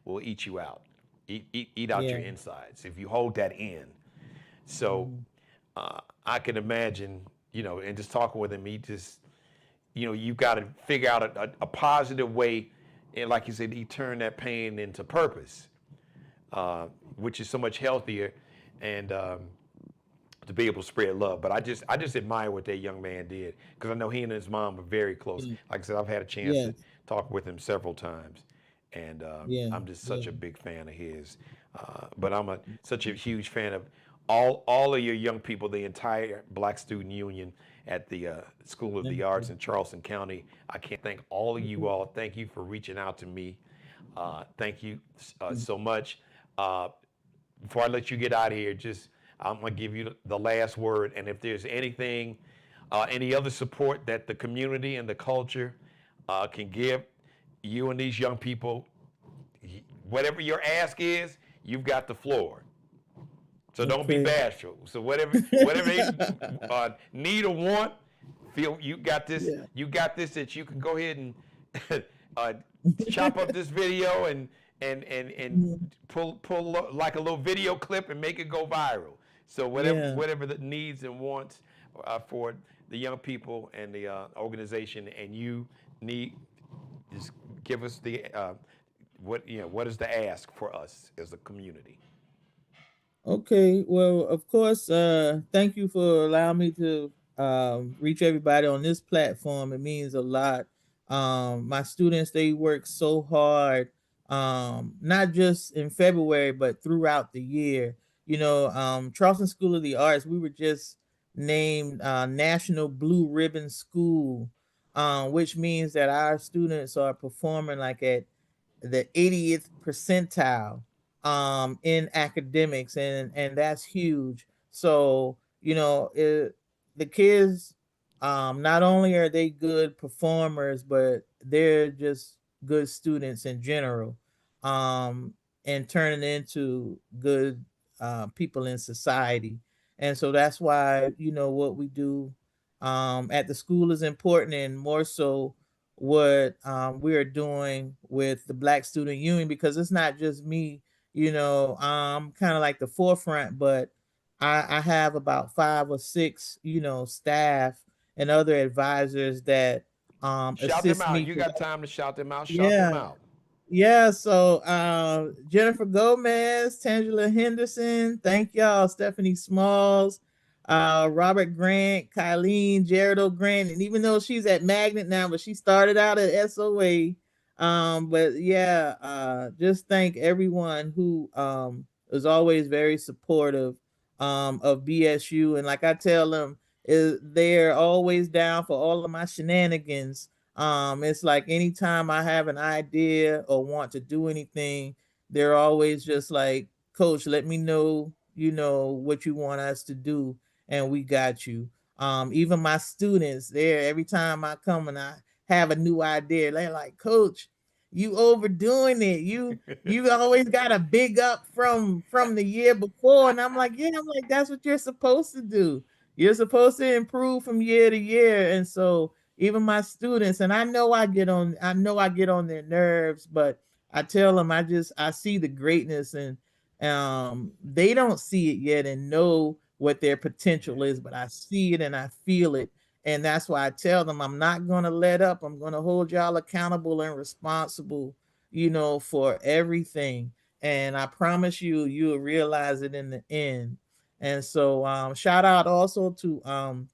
will eat you out, eat out your Yeah. insides if you hold that in. So Mhm. I can imagine, and just talking with him, he just, you got to figure out a positive way, and like you said, he turned that pain into purpose, which is so much healthier, and to be able to spread love. But I just admire what that young man did, because I know he and his mom are very close. Yeah. Like I said, I've had a chance to Yes. talk with him several times, and Yeah. I'm just such Yeah. a big fan of his. But I'm such a huge fan of all of your young people, the entire Black Student Union at the School of Thank the Arts you. in Charleston County. I can't thank all of you Mhm. all. Thank you for reaching out to me. Thank you Mhm. so much. Uh, Before I let you get out of here, I'm gonna give you the last word. And if there's anything, any other support that the community and the culture can give you and these young people, whatever your ask is, you've got the floor. So don't be Okay. bashful. So whatever they need or want, feel you got this. Yeah. You got this. That you can go ahead and uh, chop up this video and Mhm. pull like a little video clip and make it go viral. So Yeah. whatever the needs and wants for the young people and the organization, and you need, just give us the what is the ask for us as a community. Okay, well, of course, thank you for allowing me to reach everybody on this platform. It means a lot. My students, they work so hard, not just in February, but throughout the year. Charleston School of the Arts, we were just named National Blue Ribbon School, which means that our students are performing like at the 80th percentile in academics, and that's huge. So the kids, not only are they good performers, but they're just good students in general, um and turning into good people in society. And so that's why what we do at the school is important, and more so what we are doing with the Black Student Union, because it's not just me. I'm kind of like the forefront, but I have about 5 or 6 staff and other advisors that Shout them assist out. me You through. got time to shout them out. Shout them Yeah. out. Yeah, so Jennifer Gomez, Tangela Henderson, thank y'all, Stephanie Smalls, Robert Grant, Kylene, Jared Grant, and even though she's at Magnet now, but she started out at SOA. But yeah, just thank everyone who is always very supportive of BSU. And like I tell them, they're always down for all of my shenanigans. It's like anytime I have an idea or want to do anything, they're always just like, Coach, let me know, what you want us to do, and we got you. Even my students, there every time I come and I have a new idea, they're like, Coach, you overdoing it. You always got a big up from the year before. And I'm like, yeah, I'm like, that's what you're supposed to do. You're supposed to improve from year to year. And so even my students, and I know I get on their nerves, but I tell them I see the greatness, and they don't see it yet and know what their potential is, but I see it and I feel it. And that's why I tell them I'm not going to let up. I'm going to hold y'all accountable and responsible, for everything. And I promise you, you'll realize it in the end. And so shout out also to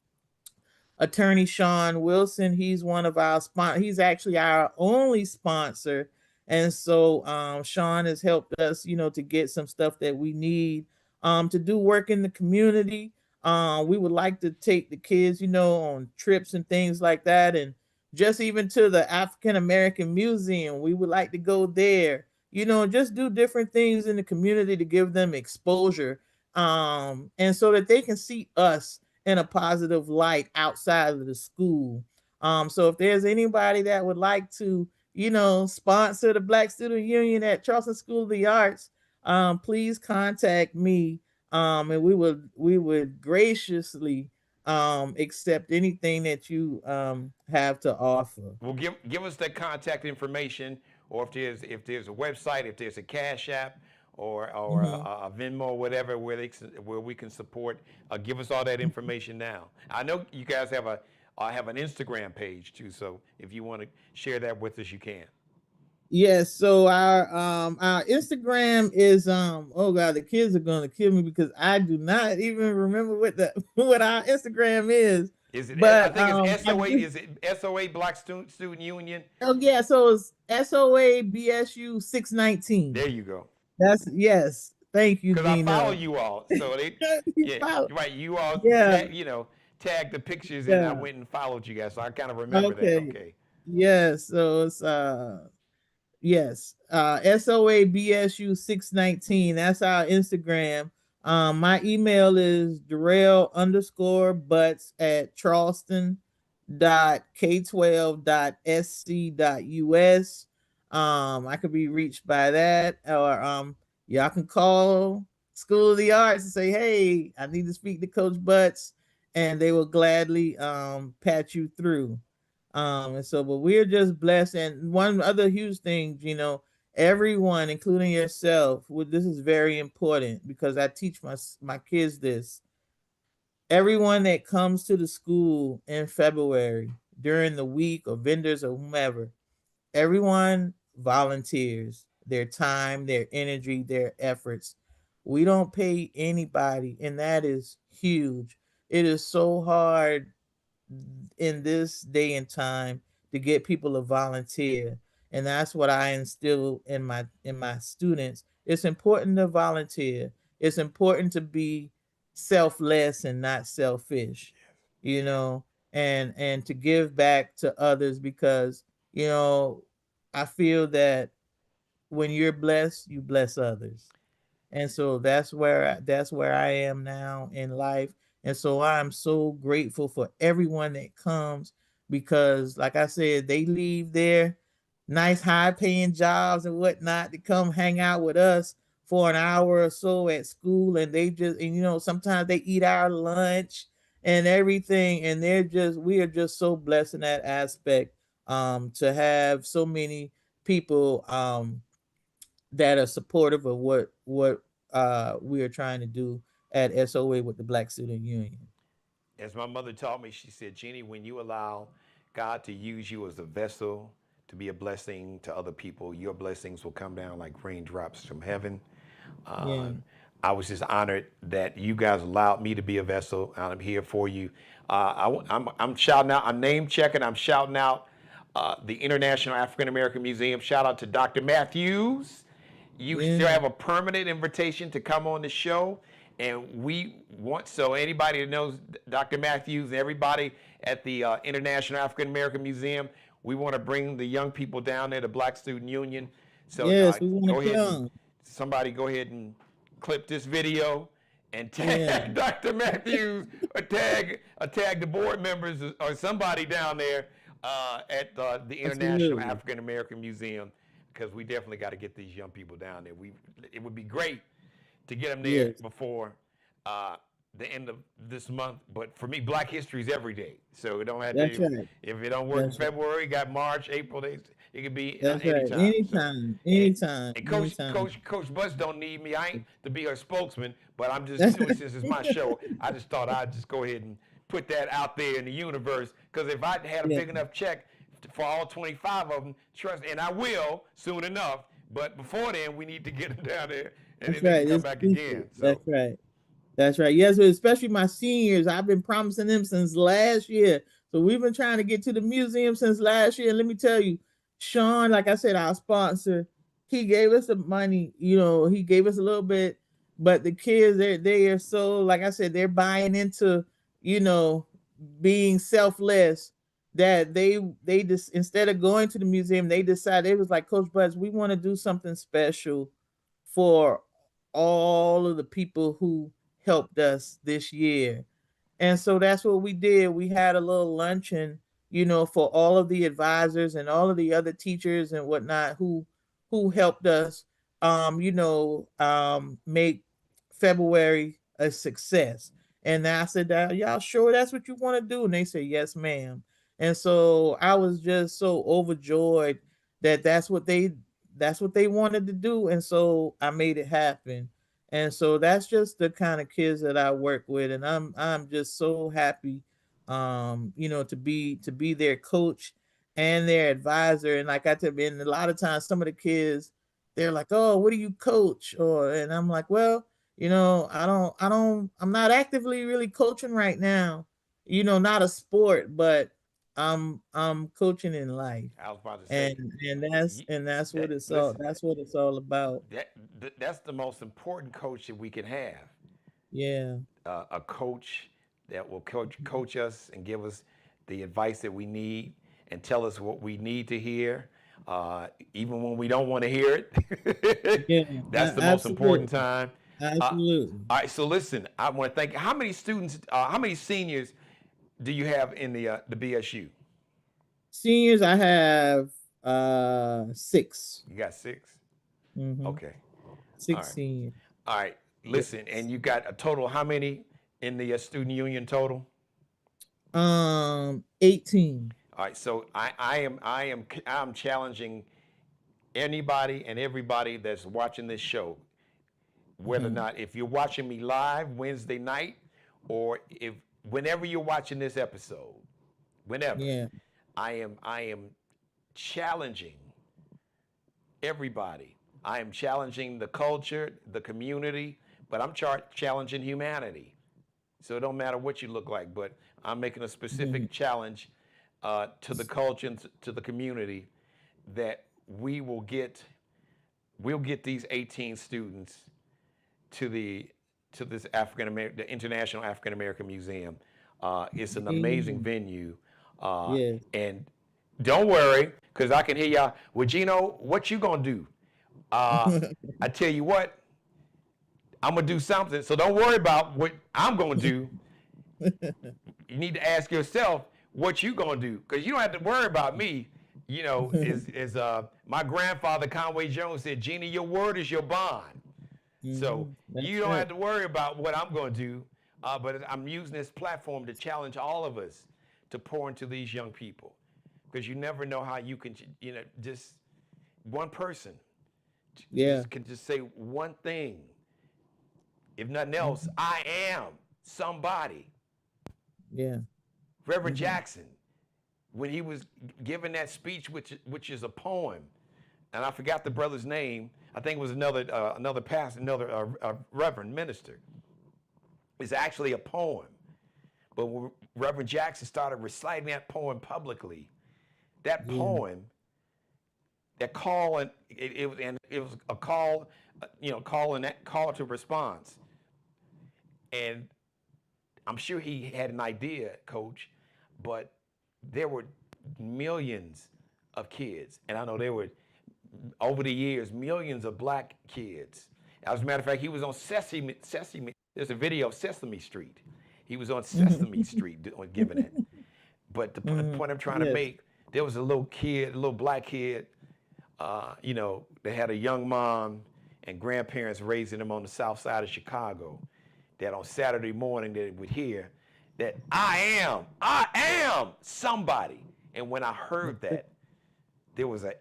attorney Sean Wilson. He's one of our he's actually our only sponsor. And so Sean has helped us, to get some stuff that we need to do work in the community. We would like to take the kids, on trips and things like that. And just even to the African American Museum, we would like to go there, just do different things in the community to give them exposure, and so that they can see us in a positive light outside of the school. So if there's anybody that would like to, sponsor the Black Student Union at Charleston School of the Arts, please contact me. And we would graciously accept anything that you have to offer. Well, give us that contact information, or if there's a website, if there's a Cash App, or Mhm. a Venmo, or whatever, where we can support. Give us all that information now. I know you guys have an Instagram page too, so if you want to share that with us, you can. Yes, so our Instagram is oh god, the kids are gonna kill me because I do not even remember what the what our Instagram is. Is it? I But think it's I SOA. do. Is it SOA Black Student Union? Oh yeah, so it's SOA BSU 619. There you go. That's yes. Thank you, Because I follow Geno. you all, so You yeah, follow- right. You all Yeah, tag the pictures, and I yeah. went and followed you guys, so I kind of remember that. Okay. Okay. Yes, so it's yes. SOA BSU 619. That's our Instagram. My email is Durel underscore butts at Charleston dot K12 dot SC dot US. I could be reached by that, or y'all can call School of the Arts and say, hey, I need to speak to Coach Butts, and they will gladly patch you through. And so, but we're just blessed. And one other huge thing, everyone, including yourself, this is very important because I teach my kids this. Everyone that comes to the school in February during the week, or vendors or whomever, everyone volunteers their time, their energy, their efforts. We don't pay anybody, and that is huge. It is so hard in this day and time to get people to volunteer, and that's what I instill in my students. It's important to volunteer. It's important to be selfless and not selfish, you know, and to give back to others, because you know I feel that when you're blessed, you bless others. And so that's where I am now in life. And so I'm so grateful for everyone that comes, because like I said, they leave their nice high paying jobs and whatnot to come hang out with us for an hour or so at school, and they just, and sometimes they eat our lunch and everything, and we are just so blessed in that aspect, to have so many people that are supportive of what we are trying to do at SOA with the Black Student Union. As my mother taught me, she said, Jeannie, when you allow God to use you as a vessel to be a blessing to other people, your blessings will come down like raindrops from heaven. Yeah. Uh, I was just honored that you guys allowed me to be a vessel, and I'm here for you. I'm shouting out, I'm name checking, I'm shouting out the International African American Museum. Shout out to Dr. Matthews. You still Yeah. have a permanent invitation to come on the show. And we want, so anybody that knows Dr. Matthews, everybody at the International African American Museum, we want to bring the young people down there, the Black Student Union. So Yes, we want go to ahead and come. somebody go ahead and clip this video and Yeah. tag Dr. Matthews, or tag the board members or somebody down there at the International Absolutely. African American Museum, because we definitely got to get these young people down there. It would be great to get them there Yes. before uh, the end of this month. But for me, Black History is every day, so it don't have That's to. right. If it don't work in That's right. February, got March, April. It could be That's right. anytime. So, Anytime. and, Anytime. and Anytime. Coach Butts don't need me. I ain't to be her spokesman, but I'm just doing, since it's my show. I just thought I'd just go ahead and put that out there in the universe. Because if I had a Yeah. big enough check for all 25 of them, trust, and I will soon enough. But before then, we need to get them down there, and That's then they can right. come It's back people. again. That's So right. That's right. Yes, but especially my seniors. I've been promising them since last year. So we've been trying to get to the museum since last year. And let me tell you, Sean, like I said, our sponsor, he gave us the money. He gave us a little bit, but the kids, they are so, like I said, they're buying into, you know, being selfless, that they just, instead of going to the museum, they decided, it was like, Coach Buzz, we want to do something special for all of the people who helped us this year. And so that's what we did. We had a little luncheon, for all of the advisors and all of the other teachers and whatnot who helped us make February a success. And I said, y'all sure that's what you want to do? And they said, yes, ma'am. And so I was just so overjoyed that that's what they wanted to do. And so I made it happen. And so that's just the kind of kids that I work with, and I'm just so happy, to be their coach and their advisor. And like I tell you, and a lot of times some of the kids, they're like, "Oh, what do you coach?" And I'm like, "Well, I'm not actively really coaching right now, not a sport, but I'm coaching in life." I was about to And say, and that's you, and that's what that it's all listen, that's what it's all about. that's the most important coach that we can have. Yeah. A coach that will coach us and give us the advice that we need and tell us what we need to hear, even when we don't want to hear it. Yeah, That's the most important absolutely. time. Uh, Absolutely. all right, so listen, I want to thank you. How many students, how many seniors do you have in the BSU? Seniors, I have 6. You got 6? Mm-hmm. Okay. All 6 right. seniors. All right. Listen, Yes. and you got a total how many in the student union total? 18. All right. So I'm challenging anybody and everybody that's watching this show, whether or not if you're watching me live Wednesday night, or if whenever you're watching this episode, whenever, Yeah. I am challenging everybody. I am challenging the culture, the community, but I'm challenging humanity. So it don't matter what you look like, but I'm making a specific challenge to the culture and to the community that we'll get these 18 students to this African American, the International African American Museum. It's an amazing venue, Yes. and don't worry, because I can hear y'all. Well, Geno, what you gonna do? I tell you what, I'm gonna do something. So don't worry about what I'm gonna do. You need to ask yourself what you gonna do, because you don't have to worry about me. You know, as my grandfather Conway Jones said, Gina, your word is your bond. So That's you don't right. have to worry about what I'm going to do, but I'm using this platform to challenge all of us to pour into these young people, because you never know how you can, just one person Yeah. can just say one thing. If nothing else, I am somebody. Yeah. Reverend Jackson, when he was giving that speech, which is a poem, and I forgot the brother's name. I think it was another pastor, another reverend minister. It's actually a poem. But when Reverend Jackson started reciting that poem publicly, that poem, that call, and it was a call, call to response. And I'm sure he had an idea, Coach, but there were millions of kids, and I know there were, over the years, millions of black kids. As a matter of fact, he was on Sesame. There's a video of Sesame Street. He was on Sesame Street giving it. But the point I'm trying to Yes. make, there was a little kid, a little black kid. They had a young mom and grandparents raising him on the south side of Chicago. That on Saturday morning they would hear that I am somebody. And when I heard that, there was an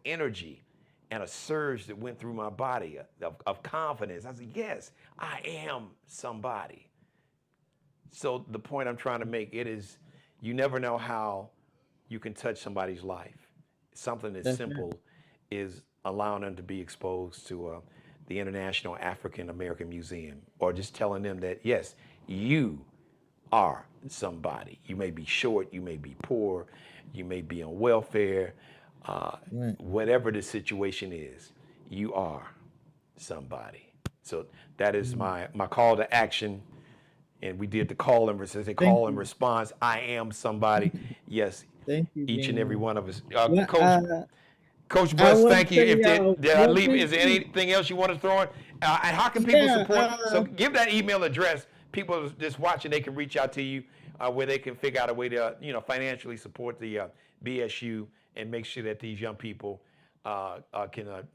energy and a surge that went through my body of confidence. I said, yes, I am somebody. So the point I'm trying to make, it is, you never know how you can touch somebody's life. Something as That's simple is allowing them to be exposed to the International African American Museum, or just telling them that, yes, you are somebody. You may be short, you may be poor, you may be on welfare, whatever the situation is, you are somebody. So that is my call to action. And we did the call and response. I am somebody. Yes, Thank you, each and every Geno. one of us. Well, Coach I Buss, want thank to you. tell If y'all did I one leave? thing Is there too. anything else you want to throw in? And how can people Yeah. support? So give that email address. People just watching, they can reach out to you, where they can figure out a way to, financially support the BSU and make sure that these young people can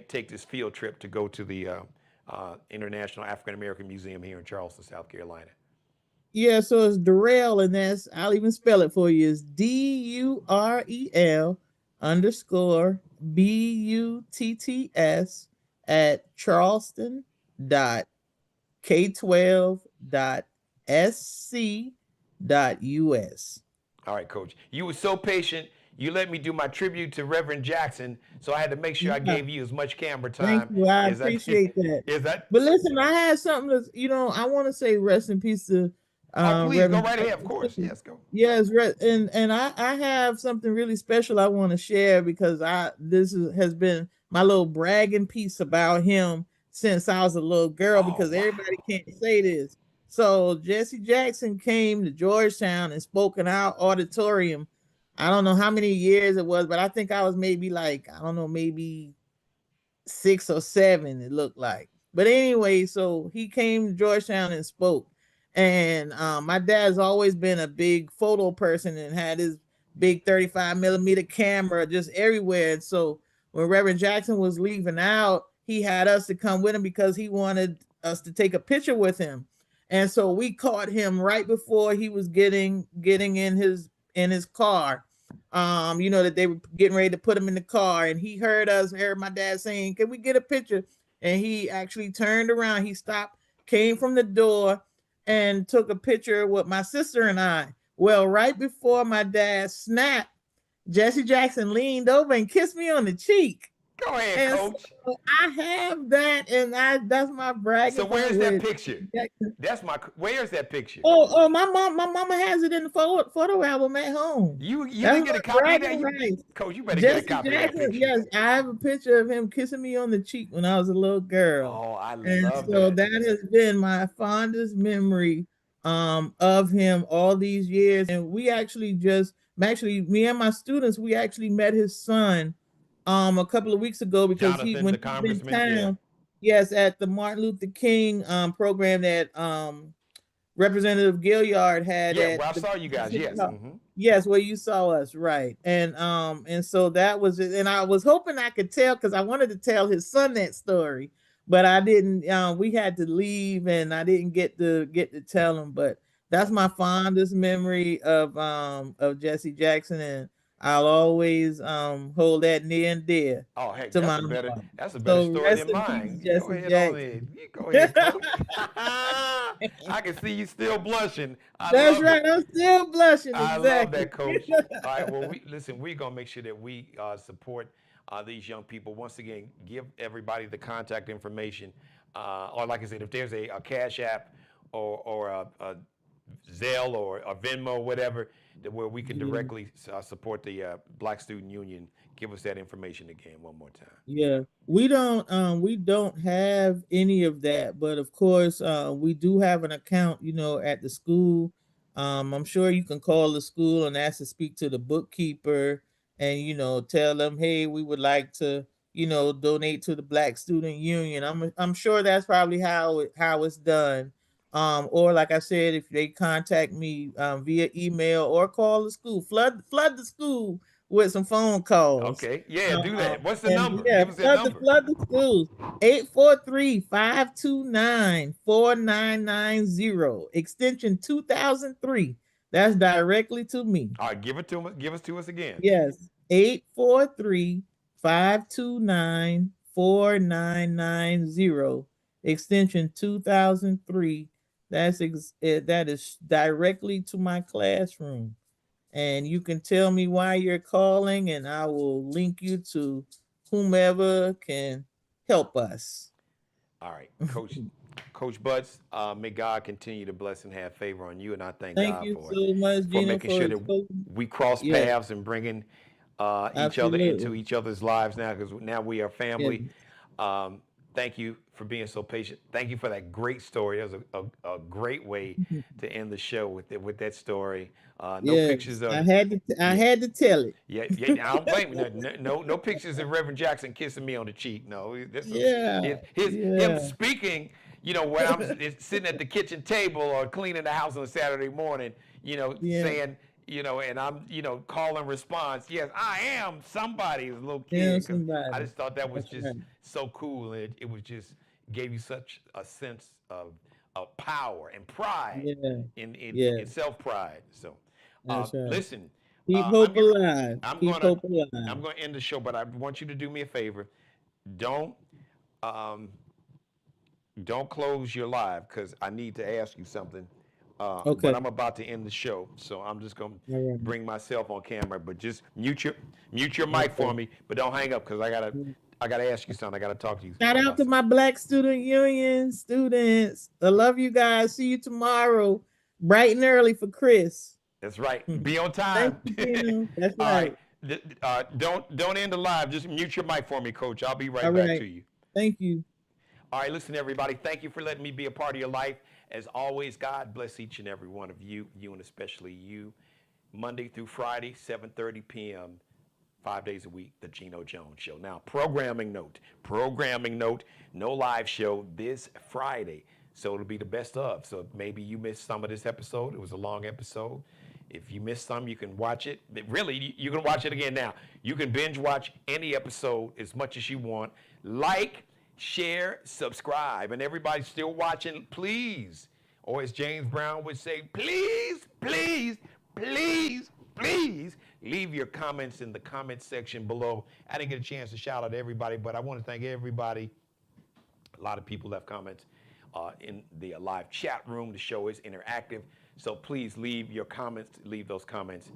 take this field trip to go to the International African American Museum here in Charleston, South Carolina. Yeah, so it's Durel, and I'll even spell it for you. It's DUREL_BUTTS at charleston.k12.sc.us. All right, Coach. You were so patient. You let me do my tribute to Reverend Jackson, so I had to make sure I Yeah. gave you as much camera Thank time. you. I Is that appreciate that. is that? But listen, I had something to, I want to say rest in peace to Oh, please go Reverend right ahead. Of Jackson course. too. Yes, go. Yes, and I have something really special I want to share, because has been my little bragging piece about him since I was a little girl, Oh, because wow. everybody can't say this. So Jesse Jackson came to Georgetown and spoke in our auditorium. I don't know how many years it was, but I think I was maybe like, I don't know, maybe 6 or 7, it looked like. But anyway, so he came to Georgetown and spoke. And my dad's always been a big photo person and had his big 35mm camera just everywhere. And so when Reverend Jackson was leaving out, he had us to come with him because he wanted us to take a picture with him. And so we caught him right before he was getting in his car. that they were getting ready to put him in the car, and he heard my dad saying, "Can we get a picture?" And he actually turned around, he stopped, came from the door, and took a picture with my sister and I. Well, right before my dad snapped, Jesse Jackson leaned over and kissed me on the cheek. Go ahead, And Coach. so I have that, and that's my bragging So point where's that with picture? Jackson. Where's that picture? Oh, my mama has it in the photo album at home. You That's didn't get my a copy of that? bragging rights. Coach, you better get a Jesse copy of that Jackson, picture. yes, I have a picture of him kissing me on the cheek when I was a little girl. Oh, I And love so that. that has been my fondest memory of him all these years. And me and my students, we actually met his son a couple of weeks ago because Jonathan, when the he was in congressman, yeah. town, yes, at the Martin Luther King program that Representative Gilliard had Yeah, at well, I saw you guys, yes. Yes, well, you saw us, right. And so that was it. And I was hoping I could tell, because I wanted to tell his son that story, but I didn't. We had to leave, and I didn't get to tell him. But that's my fondest memory of Jesse Jackson, and I'll always hold that near and dear Oh, heck, to that's my a better heart. story Rest than in mine. peace, You go Jesse ahead on Jackson. it. You go ahead, Coach. I can see you still blushing. That's love right. it. I'm still blushing. I Exactly. love that, Coach. All right, well, we're going to make sure that we support these young people. Once again, give everybody the contact information. Or like I said, if there's a Cash App or a Zelle or a Venmo, whatever, where we can directly support the Black Student Union, give us that information again one more time. Yeah, we don't have any of that, but of course, we do have an account, at the school. I'm sure you can call the school and ask to speak to the bookkeeper, and tell them, hey, we would like to, donate to the Black Student Union. I'm sure that's probably how it's done. Or like I said, if they contact me via email or call the school, flood the school with some phone calls. Okay, yeah, do that. What's the And number? yeah, Give us that number. flood the schools. 843-529-4990, extension 2003. That's directly to me. All right, give us to us again. Yes, 843-529-4990, extension 2003. That is directly to my classroom. And you can tell me why you're calling, and I will link you to whomever can help us. All right, Coach Butts, may God continue to bless and have favor on you, and I thank Thank God you for so much, Geno, making sure that we cross paths and bringing each other into each other's lives now, because now we are family. Thank you for being so patient. Thank you for that great story. That was a great way to end the show with that story. No pictures of. I had to tell it. Yeah, I don't blame you. No pictures of Reverend Jackson kissing me on the cheek. No, him speaking. When I'm sitting at the kitchen table or cleaning the house on a Saturday morning. Saying. And I'm, call and response. Yes, I am somebody as a little kid. I just thought that was so cool. And it was just gave you such a sense of power and pride in self-pride. So listen. Keep hope alive. I'm going to end the show, but I want you to do me a favor. Don't close your live, because I need to ask you something. But I'm about to end the show, so I'm just gonna bring myself on camera. But just mute your mic for me, but don't hang up, because I gotta ask you something. I gotta talk to you. Shout out to my Black Student Union students. I love you guys. See you tomorrow, bright and early for Chris. That's right. Be on time. That's right. All right. Don't end the live. Just mute your mic for me, Coach. I'll be right back to you. Thank you. All right, listen, everybody. Thank you for letting me be a part of your life. As always, God bless each and every one of you, and especially you. Monday through Friday, 7:30 p.m., 5 days a week, the Geno Jones Show. Now, programming note, no live show this Friday. So it'll be the best of. So maybe you missed some of this episode. It was a long episode. If you missed some, you can watch it. Really, you can watch it again now. You can binge watch any episode as much as you want. Like, share, subscribe. And everybody still watching, please, or as James Brown would say, please, please, please, please Leave your comments in the comment section below. I didn't get a chance to shout out to everybody, but I want to thank everybody. A lot of people left comments in the live chat room. The show is interactive, so please leave your comments. Leave those comments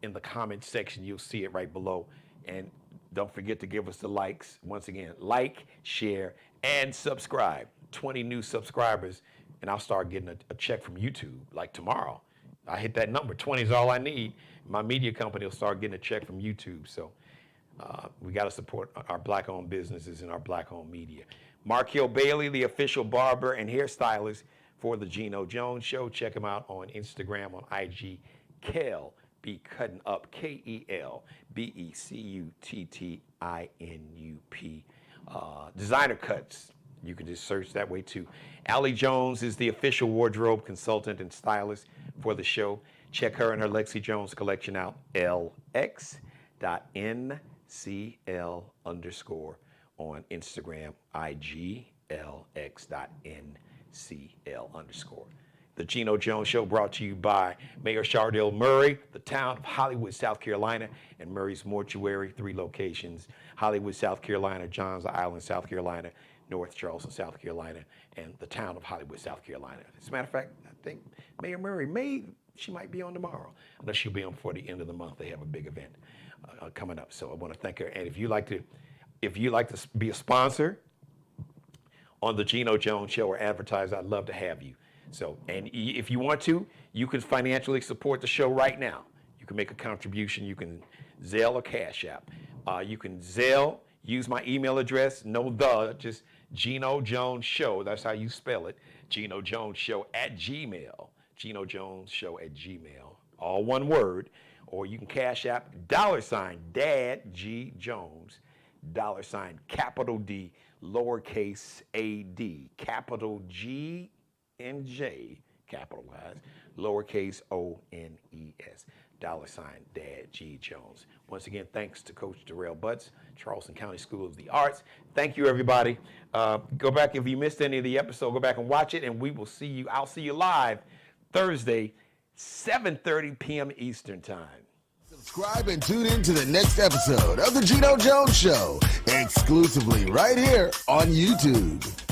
in the comment section. You'll see it right below. And don't forget to give us the likes. Once again, like, share, and subscribe. 20 new subscribers, and I'll start getting a check from YouTube like tomorrow. I hit that number. 20 is all I need. My media company will start getting a check from YouTube. So we got to support our Black-owned businesses and our Black-owned media. Mark Hill Bailey, the official barber and hairstylist for the Geno Jones Show. Check him out on Instagram, on IG. Kel Be Cutting Up, KELBECUTTINUP. Designer cuts. You can just search that way too. Allie Jones is the official wardrobe consultant and stylist for the show. Check her and her Lexi Jones collection out. LX.NCL_ on Instagram, IG, LX.NCL_. The Geno Jones Show brought to you by Mayor Shardell Murray, the town of Hollywood, South Carolina, and Murray's Mortuary, 3 locations: Hollywood, South Carolina, Johns Island, South Carolina, North Charleston, South Carolina, and the town of Hollywood, South Carolina. As a matter of fact, I think Mayor Murray she might be on tomorrow, unless she'll be on before the end of the month. They have a big event coming up, so I want to thank her. And if you'd like to be a sponsor on the Geno Jones Show or advertise, I'd love to have you. So, and if you want to, you can financially support the show right now. You can make a contribution. You can Zelle or Cash App. You can Zelle, use my email address, just Geno Jones Show. That's how you spell it. Geno Jones Show at Gmail. Geno Jones Show at Gmail. All one word. Or you can Cash App $ Dad G Jones, capital D, lowercase a d, capital G and J, capitalized, lowercase ONES, $Dad G Jones. Once again, thanks to Coach Durel Butts, Charleston County School of the Arts. Thank you, everybody. Go back, if you missed any of the episode, go back and watch it, and we will see you. I'll see you live Thursday, 7:30 p.m. Eastern Time. Subscribe and tune in to the next episode of The Geno Jones Show, exclusively right here on YouTube.